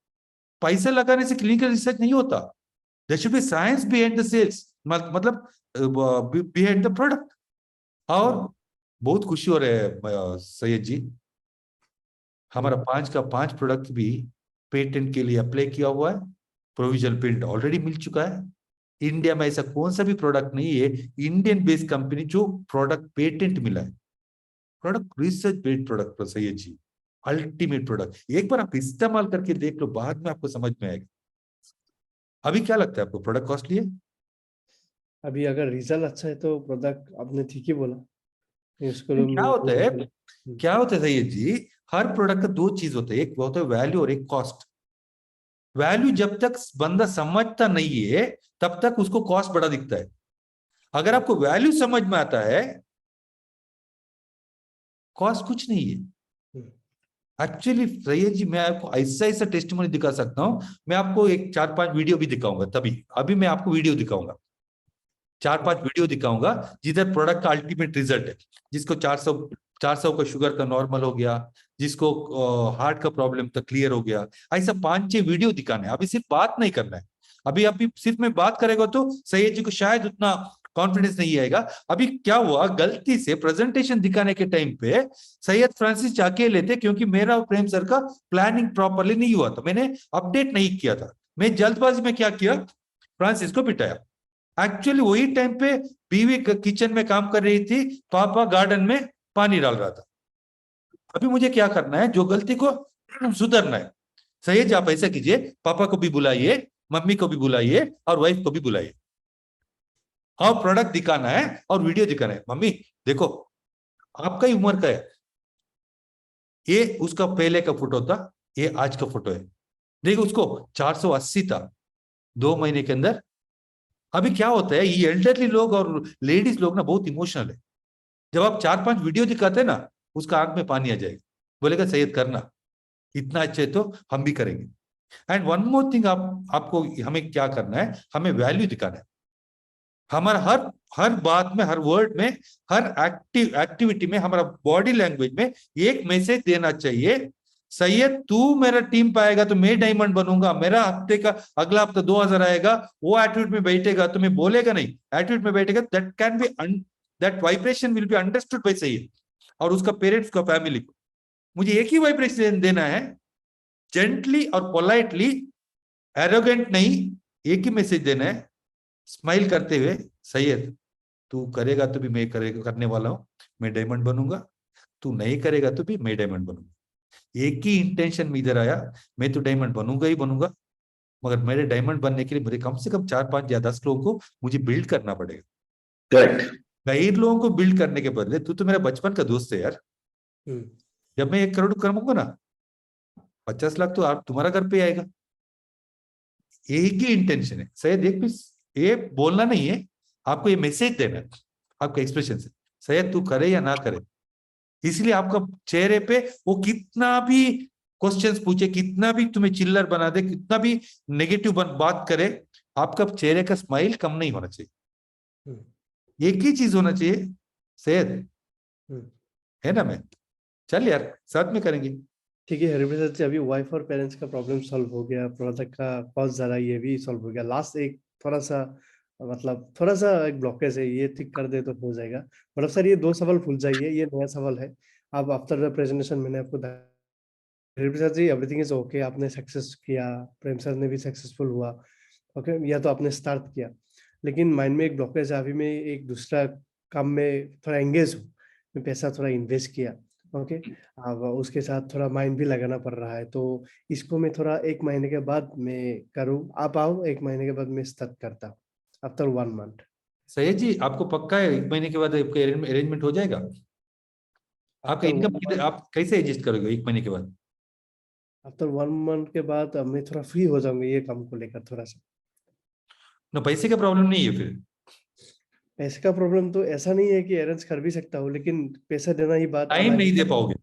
पैसा लगाने से क्लिनिकल रिसर्च नहीं होता. There should be science behind the sales, मतलब बिहाइंड द प्रोडक्ट. और बहुत खुशी हो रहे हैं सैयद जी, हमारा 5 का 5 प्रोडक्ट भी पेटेंट के लिए अप्लाई किया हुआ है, प्रोविजनल पेटेंट ऑलरेडी मिल चुका है. इंडिया में ऐसा कौन सा भी प्रोडक्ट नहीं है इंडियन बेस्ड कंपनी जो प्रोडक्ट पेटेंट मिला है. प्रोडक्ट रिसर्च बेस्ड प्रोडक्ट पर सैयद जी, अल्टीमेट प्रोडक्ट. एक बार आप इस्तेमाल करके देख लो, बाद में आपको समझ में आएगा. अभी क्या लगता है आपको, प्रोडक्ट कॉस्टली है? अभी अगर रिजल्ट अच्छा है तो प्रोडक्ट आपने ठीक ही बोला. इसको क्या होता है सैयद जी, हर प्रोडक्ट का 2 चीज होता है, एक होता है वैल्यू और एक कॉस्ट. वैल्यू जब तक बंदा समझता नहीं है तब तक उसको कॉस्ट बड़ा दिखता है. अगर आपको वैल्यू समझ में आता है, कॉस्ट कुछ नहीं है. एक्चुअली सैयद जी, मैं आपको ऐसा ऐसा टेस्टिमोनी दिखा सकता हूं. मैं आपको एक 4-5 वीडियो भी दिखाऊंगा. अभी मैं आपको वीडियो दिखाऊंगा, 4-5 वीडियो दिखाऊंगा जिधर प्रोडक्ट का अल्टीमेट रिजल्ट है. जिसको 400 का शुगर का नॉर्मल हो गया, जिसको हार्ट का प्रॉब्लम था क्लियर हो गया. ऐसा 5-6 वीडियो दिखाना है. अभी सिर्फ बात नहीं करना है. अभी सिर्फ मैं बात करेगा तो सैयद जी को शायद उतना कॉन्फिडेंस नहीं आएगा. अभी क्या हुआ, गलती से प्रेजेंटेशन दिखाने के टाइम पे सैयद फ्रांसिस अकेले थे, क्योंकि मेरा और प्रेम सर का प्लानिंग प्रॉपरली नहीं हुआ था. मैंने अपडेट नहीं किया था. मैं जल्दबाजी में क्या किया, फ्रांसिस को पिटाया. एक्चुअली वही टाइम पे बीवी किचन में काम कर रही थी, पापा गार्डन में पानी डाल रहा था. अभी मुझे क्या करना है, जो गलती को सुधरना है. सैयद आप ऐसा कीजिए, पापा को भी बुलाइए, मम्मी को भी बुलाइए और वाइफ को भी बुलाइए. और प्रोडक्ट दिखाना है और वीडियो दिखाना है. मम्मी देखो, आपका ही उम्र का है, ये उसका पहले का फोटो था, ये आज का फोटो है. देखो उसको 480 था 2 महीने के अंदर. अभी क्या होता है, ये एल्डरली लोग और लेडीज लोग ना बहुत इमोशनल है. जब आप 4-5 वीडियो दिखाते हैं ना, उसका आंख में पानी आ जाएगा, बोलेगा सैयद करना, इतना अच्छा है तो हम भी करेंगे. एंड वन मोर थिंग, आपको हमें क्या करना है, हमें वैल्यू दिखाना है. हमारा हर बात में, हर वर्ड में, हर एक्टिविटी में, हमारा बॉडी लैंग्वेज में एक मैसेज देना चाहिए. सैयद तू मेरा टीम पे आएगा तो मैं डायमंड बनूंगा, मेरा हफ्ते का अगला हफ्ता 2000 आएगा, वो एटीट्यूड में बैठेगा तो मैं बोलेगा नहीं, एटीट्यूड में बैठेगा. That can be, that vibration will be understood by Syed और उसका पेरेंट्स का फैमिली को. मुझे एक ही वाइब्रेशन देना है, जेंटली और पोलाइटली, एरोगेंट नहीं. एक ही मैसेज देना है, स्माइल करते हुए, सैयद तू करेगा तो भी मैं करने वाला हूं, मैं डायमंड बनूंगा. तू नहीं करेगा तो भी मैं डायमंड बनूंगा. एक ही इंटेंशन में इधर आया, मैं तो डायमंड बनूंगा ही बनूंगा. मगर मेरे डायमंड बनने के लिए मुझे कम से कम 4-5 या 10 लोगों को मुझे बिल्ड करना पड़ेगा. करेक्ट. कई लोगों को बिल्ड करने के बदले, तू तो मेरा बचपन का दोस्त है यार. जब मैं 1 करोड़ कमाऊंगा ना, 50 लाख तो आप तुम्हारा घर पे आएगा. एक ही इंटेंशन है सैयद. एक भी ये बोलना नहीं है, आपको ये मैसेज देना है आपके एक्सप्रेशन से, सैयद तू करे या ना करे. इसलिए आपका चेहरे पे वो कितना भी क्वेश्चंस पूछे, कितना भी तुम्हें चिल्लर बना दे, कितना भी नेगेटिव बात करे, आपका चेहरे का स्माइल कम नहीं होना चाहिए. एक ही चीज होना चाहिए, सैयद है ना. मैं चल यार साथ में करेंगे. ठीक है हरिप्रसाद जी, अभी वाइफ और पेरेंट्स का प्रॉब्लम सॉल्व हो गया, प्रोडक्ट का कॉस्ट ज़्यादा ये भी सॉल्व हो गया. लास्ट एक थोड़ा सा एक ब्लॉकेज है, ये ठीक कर दे तो हो जाएगा. मतलब सर ये 2 सवाल भूल जाइए, ये नया सवाल है. अब आफ्टर द प्रेजेंटेशन मैंने आपको हरिप्रसाद जी एवरीथिंग इज ओके, आपने सक्सेस किया, प्रेम सर ने भी सक्सेसफुल हुआ. ओके, या तो आपने स्टार्ट किया, लेकिन माइंड में एक ब्लॉकेज है. अभी मैं एक दूसरा काम में थोड़ा एंगेज हूँ, मैं पैसा थोड़ा इन्वेस्ट किया. ओके, अब उसके साथ थोड़ा माइंड भी लगाना पड़ रहा है. तो इसको मैं थोड़ा 1 महीने के बाद मैं करूँ, आप आओ 1 महीने के बाद मैं स्टार्ट करता हूँ, आफ्टर 1 मंथ. सैयद जी आपको पक्का है 1 महीने के बाद आपका अरेंजमेंट हो जाएगा? आपका इनकम आप कैसे एडजस्ट करोगे 1 महीने के बाद? आफ्टर 1 मंथ के बाद मैं थोड़ा फ्री हो जाऊंगा ये काम को लेकर थोड़ा सा. ना पैसे का प्रॉब्लम नहीं है फिर? पैसे का प्रॉब्लम तो ऐसा नहीं है कि अरेंज कर भी सकता हूँ, लेकिन पैसा देना ही बात. टाइम नहीं दे पाओगे?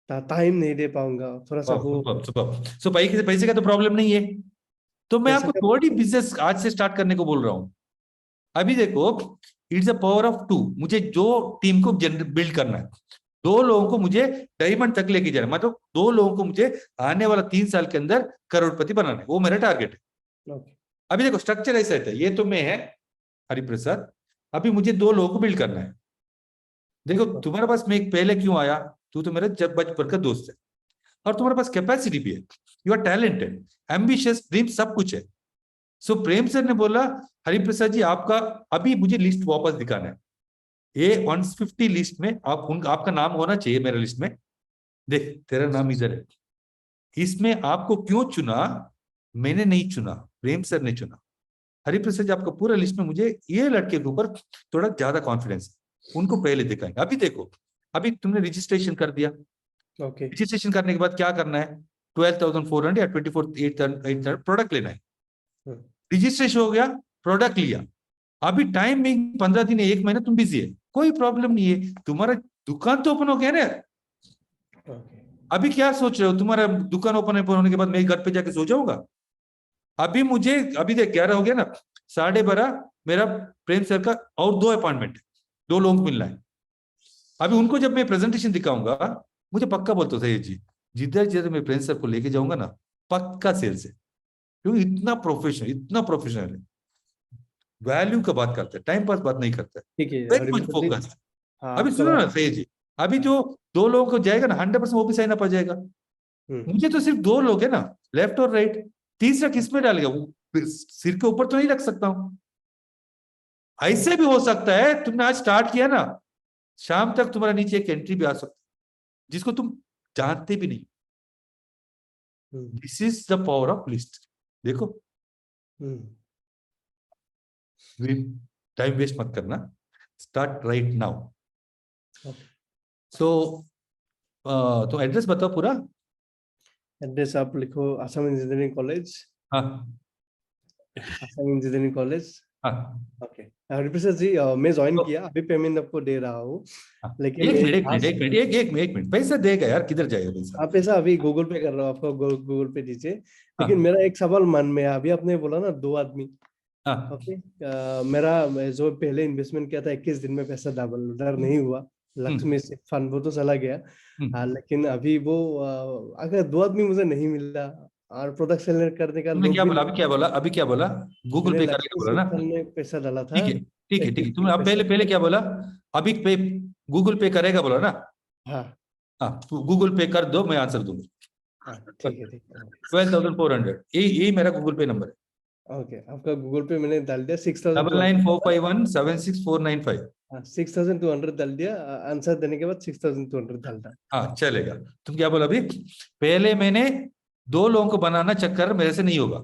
टाइम नहीं दे पाऊंगा थोड़ा सा वो. सो पैसे का तो प्रॉब्लम नहीं है, तो मैं आपको थोड़ी बिजनेस आज से स्टार्ट करने को बोल रहा हूँ. अभी देखो, इट्स अ पावर ऑफ 2. मुझे जो टीम को बिल्ड करना है, 2 लोगों को मुझे डायमंड तक लेके जाना, मतलब 2 लोगों को मुझे आने वाला 3 साल के अंदर करोड़पति बनाना है, वो मेरा टारगेट है। ओके अभी देखो स्ट्रक्चर ऐसा रहता है, ये तो मैं है हरिप्रसाद, अभी मुझे 2 लोगों को बिल्ड करना है। देखो तुम्हारे पास मैं पहले क्यों आया, तू तो मेरा जब बचपन का दोस्त है और तुम्हारे पास कैपेसिटी भी है, you are talented, ambitious, dream सब कुछ है। सो प्रेम सर ने बोला हरिप्रसाद जी आपका अभी मुझे लिस्ट वापस दिखाना है, ये 150 लिस्ट में आपका नाम होना चाहिए मेरे लिस्ट में, देख तेरा नाम इधर है, इसमें आपको क्यों चुना, मैंने नहीं चुना, प्रेम सर ने चुना। हरिप्रसाद जी आपका पूरा लिस्ट में मुझे ये लड़के के ऊपर थोड़ा ज्यादा कॉन्फिडेंस है, उनको पहले दिखाएंगे। अभी देखो अभी तुमने रजिस्ट्रेशन कर दिया, ओके रजिस्ट्रेशन करने के बाद क्या करना है, 12,400 या 24,800 प्रोडक्ट लेना है, रजिस्ट्रेशन हो गया, प्रोडक्ट लिया, अभी टाइम में 15 दिन 1 महीना तुम बिजी है, कोई प्रॉब्लम नहीं है, तुम्हारा दुकान तो ओपन हो गया ना। ओके अभी क्या सोच रहे हो, तुम्हारा दुकान ओपन होने के बाद मैं घर पे जाके सो जाऊंगा? अभी मुझे अभी देख 11 हो गया ना, 12:30 मेरा प्रेम सर का और 2 अपॉइंटमेंट है, 2 लोगों को मिलना है। अभी उनको जब मैं प्रेजेंटेशन दिखाऊंगा मुझे पक्का बोलते थे जी, जिधर जिधर मैं प्रेम सर को लेके जाऊंगा ना पक्का सेल्स है, क्योंकि इतना प्रोफेशनल है, वैल्यू का बात करते हैं, टाइम पास बात नहीं करता है, ठीक है वेरी मच हरिप्रसाद जी। फोकस। हाँ अभी आपका सुनो ना बात सही जी, अभी जो 2 लोगों को जाएगा ना 100% वो भी साइन अप आ जाएगा। मुझे तो सिर्फ 2 लोग है ना, लेफ्ट और राइट, तीसरा किस में डालेगा, वो सिर के ऊपर तो नहीं रख सकता हूं। ऐसे भी हो सकता है तुमने आज स्टार्ट किया ना, शाम तक तुम्हारा नीचे एक एंट्री भी आ सकता है जिसको तुम जानते भी नहीं। This is the power of list. देखो टाइम वेस्ट मत करना, स्टार्ट राइट नाउ। सो तो एड्रेस बताओ पूरा। एड्रेस आप लिखो आसाम इंजीनियरिंग कॉलेज, हाँ आसाम इंजीनियरिंग कॉलेज। हाँ ओके हरिप्रसाद जी मैं ज्वाइन तो- किया, अभी पेमेंट आपको दे रहा हूँ, हाँ। लेकिन एक मिनट खास- एक मिनट पैसा देगा यार, किधर जाएगा पैसा? आप पैसा अभी गूगल पे कर रहा हूँ, आपको गूगल पे दीजिए। लेकिन हाँ। मेरा एक सवाल मन में है, अभी आपने बोला ना 2 आदमी, हाँ ओके मेरा जो पहले इन्वेस्टमेंट किया था 21 दिन में पैसा डबल नहीं हुआ, लक्ष्मी से फंड वो तो चला गया। लेकिन अभी वो अगर 2 आदमी मुझे नहीं मिला और प्रोडक्ट सेल करने का तुमने लोग क्या भी बोला, अभी क्या बोला, गूगल पे मैंने करेगा लक्ष्मी बोला ना? फंड में पैसा डाला था। ठीक है ठीक है ठीक है, तुमने अब पैसा- पहले क्या बोला, अभी पे गूगल पे करेगा बोला ना? हाँ हाँ गूगल पे कर दो, मैं आंसर दूंगा। हाँ ठीक है 12,400 यही मेरा गूगल पे नंबर है। ओके आपका गूगल पे मैंने डाल दिया 6,000 9945176495। 6,200 डाल दिया, आंसर देने के बाद 6,200 डालता। हाँ चलेगा। तुम क्या बोला अभी, पहले मैंने 2 लोगों को बनाना चक्कर मेरे से नहीं होगा,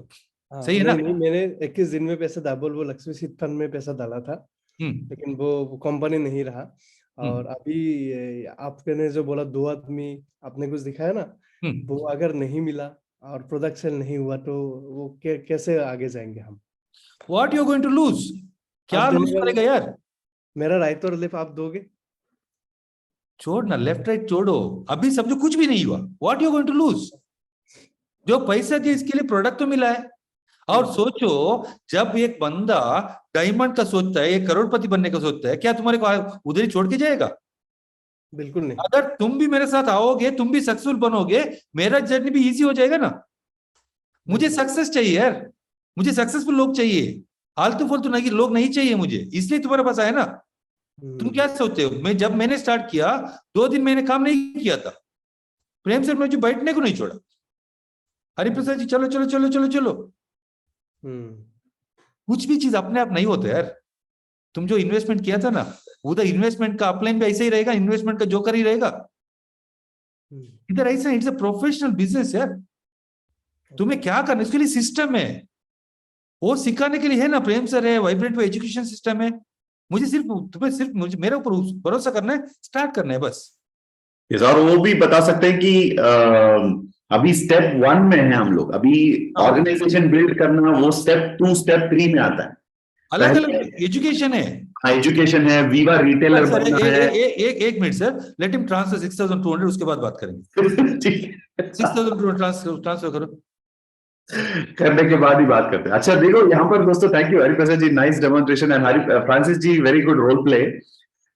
सही है ना? नहीं, मैंने 21 दिन में पैसा डबल वो लक्ष्मी सीट फंड में पैसा डाला था, लेकिन वो कंपनी नहीं रहा। और अभी आपने जो बोला 2 आदमी आपने कुछ दिखाया ना, वो अगर नहीं मिला और प्रोडक्ट सेल नहीं हुआ तो वो कैसे आगे जाएंगे हम? What you going to lose, क्या आप लूज देने वाले- करेगा यार? मेरा राइट और लेफ्ट आप दोगे? छोड़ ना, लेफ्ट राइट छोड़ो, अभी समझो कुछ भी नहीं हुआ, what you going to lose? जो पैसा दिया इसके लिए प्रोडक्ट तो मिला है। और सोचो जब एक बंदा डायमंड का सोचता है, एक करोड़पति बनने का सोचता है, क्या तुम्हारे को उधर ही छोड़ के जाएगा? बिल्कुल नहीं। अगर तुम भी मेरे साथ आओगे, तुम भी सक्सेसफुल बनोगे, मेरा जर्नी भी इजी हो जाएगा ना। मुझे सक्सेस चाहिए यार, मुझे सक्सेसफुल लोग चाहिए, आलतू फालतू नहीं लोग नहीं चाहिए मुझे, इसलिए तुम्हारे पास आया ना। तुम क्या सोचते हो, जब मैंने स्टार्ट किया 2 दिन मैंने काम नहीं किया था, प्रेम से मुझे बैठने को नहीं छोड़ा। हरिप्रसाद जी चलो चलो चलो चलो चलो, कुछ भी चीज अपने आप नहीं होता यार। तुम जो इन्वेस्टमेंट किया था ना, उधर इन्वेस्टमेंट का अपलाइन भी ऐसे ही रहेगा, इन्वेस्टमेंट का जोकर ही रहेगा इधर, ऐसा इट्स अ प्रोफेशनल बिजनेस यार। तुम्हें क्या करना, इसके लिए सिस्टम है, वो सिखाने के लिए है ना, प्रेम सर है, वाइब्रेंट वे एजुकेशन सिस्टम है। तुम्हें सिर्फ मुझे मेरे ऊपर भरोसा करना है, स्टार्ट करना है बस। और वो भी बता सकते हैं कि अभी स्टेप 1 में है हम लोग, अभी ऑर्गेनाइजेशन बिल्ड करना वो स्टेप 2 स्टेप 3 में आता है। अलग अलग एजुकेशन है, एजुकेशन है, वीवा रिटेलर बनना है। एक minute sir, let him transfer 6,200, उसके बाद बात करेंगे। ठीक है 6,200 ट्रांसफर करो, करने के बाद ही बात करते हैं। अच्छा देखो यहाँ पर दोस्तों, thank you Hariprasad ji, nice demonstration, and Francis ji very good role play.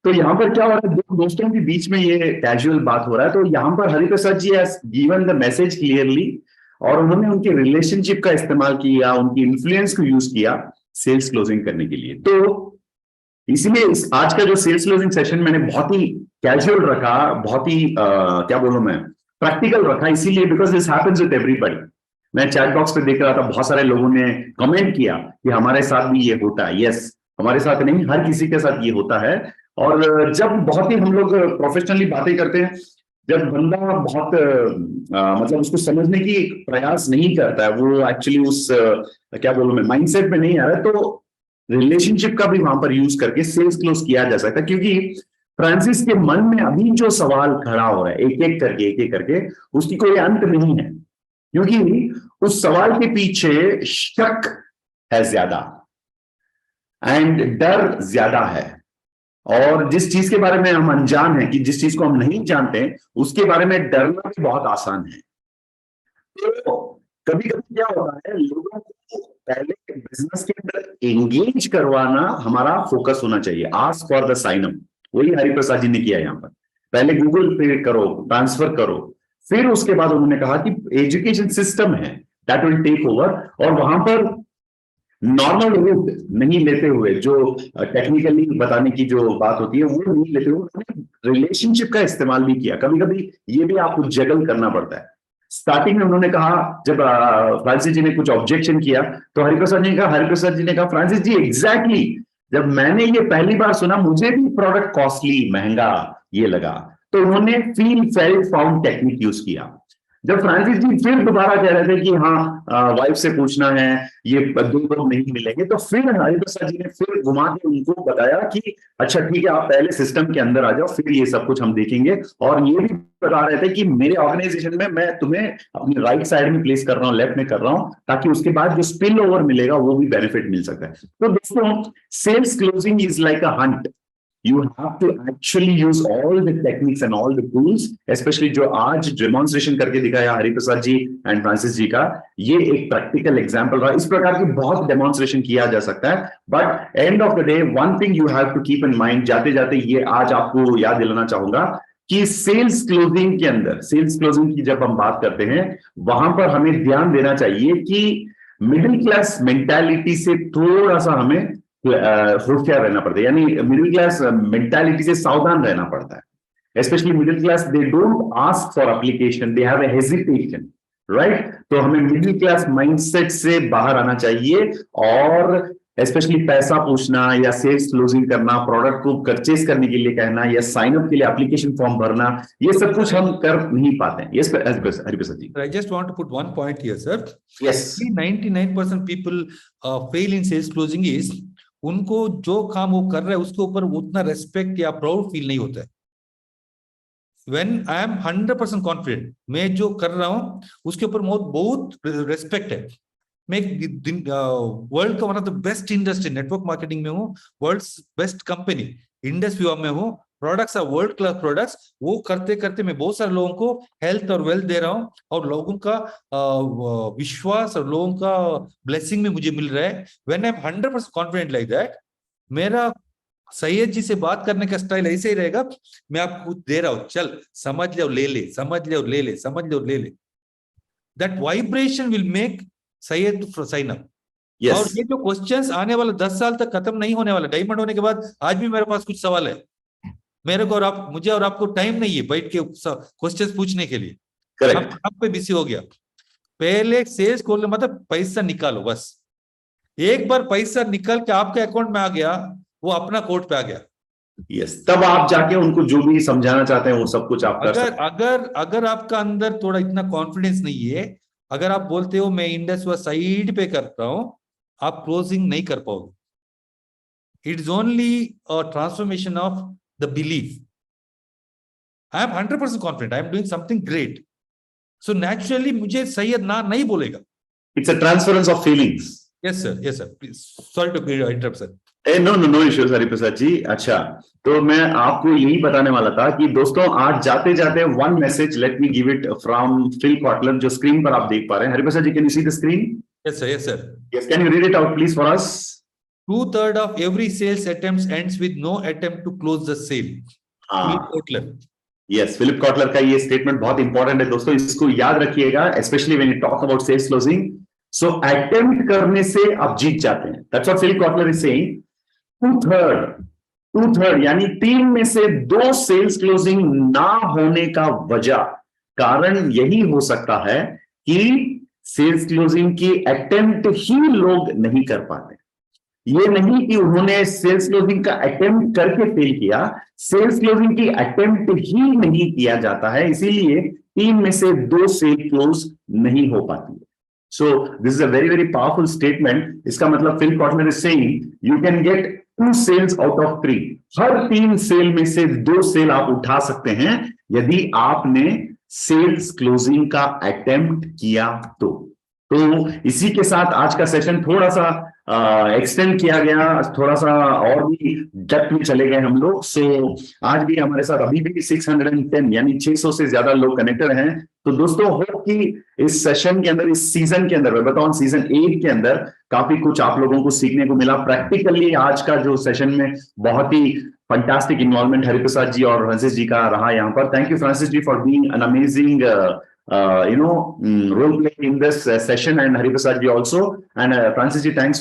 तो यहाँ पर क्या हो रहा है, दो दोस्तों के बीच में ये कैजुअल बात हो रहा है, तो यहाँ पर Hariprasad ji has given the message clearly, और उन्होंने उनके रिलेशनशिप का इस्तेमाल किया, उनकी इन्फ्लुएंस को यूज किया सेल्स क्लोजिंग करने के लिए। तो इसलिए आज का जो सेल्स क्लोजिंग सेशन मैंने बहुत ही कैजुअल रखा, बहुत ही क्या बोलूं मैं, प्रैक्टिकल रखा, इसीलिए because this happens with everybody. मैं चैट बॉक्स पे देख रहा था, बहुत सारे लोगों ने कमेंट किया कि हमारे साथ भी ये होता है। यस, हमारे साथ नहीं, हर किसी के साथ ये होता है। और जब बहुत ही हम लोग प्रोफेशनली बातें करते हैं, जब बंदा बहुत मतलब उसको समझने की प्रयास नहीं करता है, वो एक्चुअली उस क्या बोलूं मैं, माइंडसेट में नहीं आ रहा है, तो रिलेशनशिप का भी वहां पर यूज करके सेल्स क्लोज किया जा सकता है। क्योंकि फ्रांसिस के मन में अभी जो सवाल खड़ा हो रहा है, एक एक करके उसकी कोई अंत नहीं है, क्योंकि उस सवाल के पीछे शक है ज्यादा एंड डर ज्यादा है। और जिस चीज के बारे में हम अनजान हैं, कि जिस चीज को हम नहीं जानते, उसके बारे में डरना भी बहुत आसान है। तो कभी कभी क्या होता है, लोगों को पहले बिजनेस के अंदर एंगेज करवाना हमारा फोकस होना चाहिए। Ask for the sign up, वही हरिप्रसाद जी ने किया यहाँ पर। पहले गूगल पे करो, ट्रांसफर करो, फिर उसके बाद उन्होंने कहा कि एजुकेशन सिस्टम है दैट विल टेक ओवर, और वहां पर नॉर्मल रूट नहीं लेते हुए, जो टेक्निकली बताने की जो बात होती है वो नहीं लेते हुए, उन्होंने रिलेशनशिप का इस्तेमाल भी किया। कभी कभी ये भी आपको जगल करना पड़ता है। स्टार्टिंग में उन्होंने कहा, जब फ्रांसिस जी ने कुछ ऑब्जेक्शन किया, तो हरिप्रसाद जी ने कहा फ्रांसिस जी एग्जैक्टली, जब मैंने ये पहली बार सुना, मुझे भी प्रोडक्ट कॉस्टली, महंगा ये लगा। तो उन्होंने feel felt found technique use किया। जब फ्रांसिस जी फिर दोबारा कह रहे थे कि हाँ वाइफ से पूछना है, ये दो लोग नहीं मिलेंगे, तो फिर हरिप्रसाद जी ने फिर घुमा के उनको बताया कि अच्छा ठीक है, आप पहले सिस्टम के अंदर आ जाओ, फिर ये सब कुछ हम देखेंगे। और ये भी बता रहे थे कि मेरे ऑर्गेनाइजेशन में मैं तुम्हें अपनी राइट साइड में प्लेस कर रहा हूँ, लेफ्ट में कर रहा हूँ, ताकि उसके बाद जो स्पिल ओवर मिलेगा वो भी बेनिफिट मिल सकता है। तो दोस्तों, sales closing is like a hunt. You have to actually use all the techniques and all the tools, especially जो आज demonstration करके दिखाया हरिप्रसाद जी एंड फ्रांसिस जी का, ये एक प्रैक्टिकल एग्जांपल रहा। इस प्रकार की बहुत डेमोन्स्ट्रेशन किया जा सकता है, but end of the day one thing you have to keep in mind, जाते जाते ये आज आपको याद दिलाना चाहूंगा कि सेल्स क्लोजिंग के अंदर, सेल्स क्लोजिंग की जब हम बात करते हैं, वहां पर हमें ध्यान देना चाहिए कि मिडिल क्लास मेंटालिटी से थोड़ा सा हमें होशियार रहना पड़ता है, यानी मिडिल क्लास मेंटालिटी से सावधान रहना पड़ता है। Specially middle class, they don't ask for application, they have a hesitation, right? तो हमें मिडिल क्लास माइंडसेट से बाहर आना चाहिए, और स्पेशली पैसा पूछना या सेल्स क्लोजिंग करना, प्रोडक्ट को परचेज करने के लिए कहना, या साइन अप के लिए एप्लीकेशन फॉर्म भरना, ये सब कुछ हम कर नहीं पाते हैं। Yes Hariprasad ji. I just want to put one point here, sir. Yes. 99% people fail in sales closing is उनको जो काम वो कर रहे हैं उसके ऊपर उतना रेस्पेक्ट या प्राउड फील नहीं होता है। When I am 100% कॉन्फिडेंट, मैं जो कर रहा हूं उसके ऊपर बहुत रेस्पेक्ट है। मैं वर्ल्ड का one of the best industry, network marketing में हूँ, वर्ल्ड्स बेस्ट कंपनी इंडस्ट्री में हूँ, products are world class products. वो करते करते मैं बहुत सारे लोगों को हेल्थ और वेल्थ दे रहा हूँ, और लोगों का विश्वास और लोगों का ब्लेसिंग में मुझे मिल रहा है। When I am 100% confident like that, मेरा सैयद जी से बात करने का स्टाइल ऐसे ही रहेगा, मैं आपको दे रहा हूँ, चल समझ ले और ले ले, समझ ले और ले ले, समझ ले और ले ले। That vibration will make Syed to sign up. Yes. और ये जो क्वेश्चंस आने वाले 10 साल तक खत्म नहीं होने वाला। डायमंड होने के बाद आज भी मेरे पास कुछ सवाल है, मेरे को और आप, मुझे और आपको टाइम नहीं है बैठ के क्वेश्चंस पूछने के लिए। Correct. आप पे बिजी हो गया। पहले सेल्स खोलने मतलब पैसा निकालो, बस एक बार पैसा निकल के आपके अकाउंट में आ गया, वो अपना कोर्ट पे आ गया। Yes. तब आप जाके उनको जो भी समझाना चाहते हैं वो सब कुछ आप कर सकते हैं। अगर आपका अंदर थोड़ा इतना कॉन्फिडेंस नहीं है, अगर आप बोलते हो मैं इंडस व साइड पे करता हूं, आप क्लोजिंग नहीं कर पाओगे। It is only a transformation of the belief. I am 100% confident. I am doing something great. So naturally, मुझे सैयद ना नहीं बोलेगा. It's a transference of feelings. Yes sir. Yes sir. Please. Sorry to interrupt sir. No issues Hariprasad जी। अच्छा, तो मैं आपको यही बताने वाला था कि दोस्तों आज जाते जाते one message, let me give it from Phil Kotler, जो स्क्रीन पर आप देख पा रहे हैं। हरिप्रसाद जी, can you see the screen? Yes sir. Yes sir. Yes, can you read it out please for us? 2/3 of every sales attempts ends with no attempt to close the sale. Philip Kotler. Yes, Philip Kotler का ये statement बहुत important है दोस्तों, इसको याद रखिएगा, specially when you talk about sales closing. So attempt करने से आप जीत जाते हैं. That's what Philip Kotler is saying. 2/3 यानी 3 में से 2 सेल्स क्लोजिंग ना होने का वजह कारण यही हो सकता है कि सेल्स क्लोजिंग की अटेम्प्ट ही लोग नहीं कर पाते. ये नहीं कि उन्होंने सेल्स क्लोजिंग का अटेम्प्ट करके फेल किया, सेल्स क्लोजिंग की अटेम्प्ट ही नहीं किया जाता है, इसीलिए 3 में से 2 सेल क्लोज नहीं हो पाती है. So this is a very very powerful statement. इसका मतलब Phil Kotler is saying you can get 2 sales out of 3. हर 3 सेल में से 2 सेल आप उठा सकते हैं यदि आपने सेल्स क्लोजिंग का अटेम्प्ट किया तो इसी के साथ आज का सेशन थोड़ा सा एक्सटेंड किया गया, थोड़ा सा और भी डेप्थ में चले गए हम लोग. सो आज भी हमारे साथ अभी भी 610 यानी 600 से ज्यादा लोग कनेक्टेड हैं. तो दोस्तों होप कि इस सेशन के अंदर, इस सीजन के अंदर, मैं बताऊं सीजन 8 के अंदर काफी कुछ आप लोगों को सीखने को मिला. प्रैक्टिकली आज का जो सेशन में बहुत ही फंटास्टिक इन्वॉल्वमेंट हरिप्रसाद जी और फ्रांसिस जी का रहा यहाँ पर. Thank you Francis ji for being an amazing role play in this session, and Hariprasad ji also, and Francis ji, thanks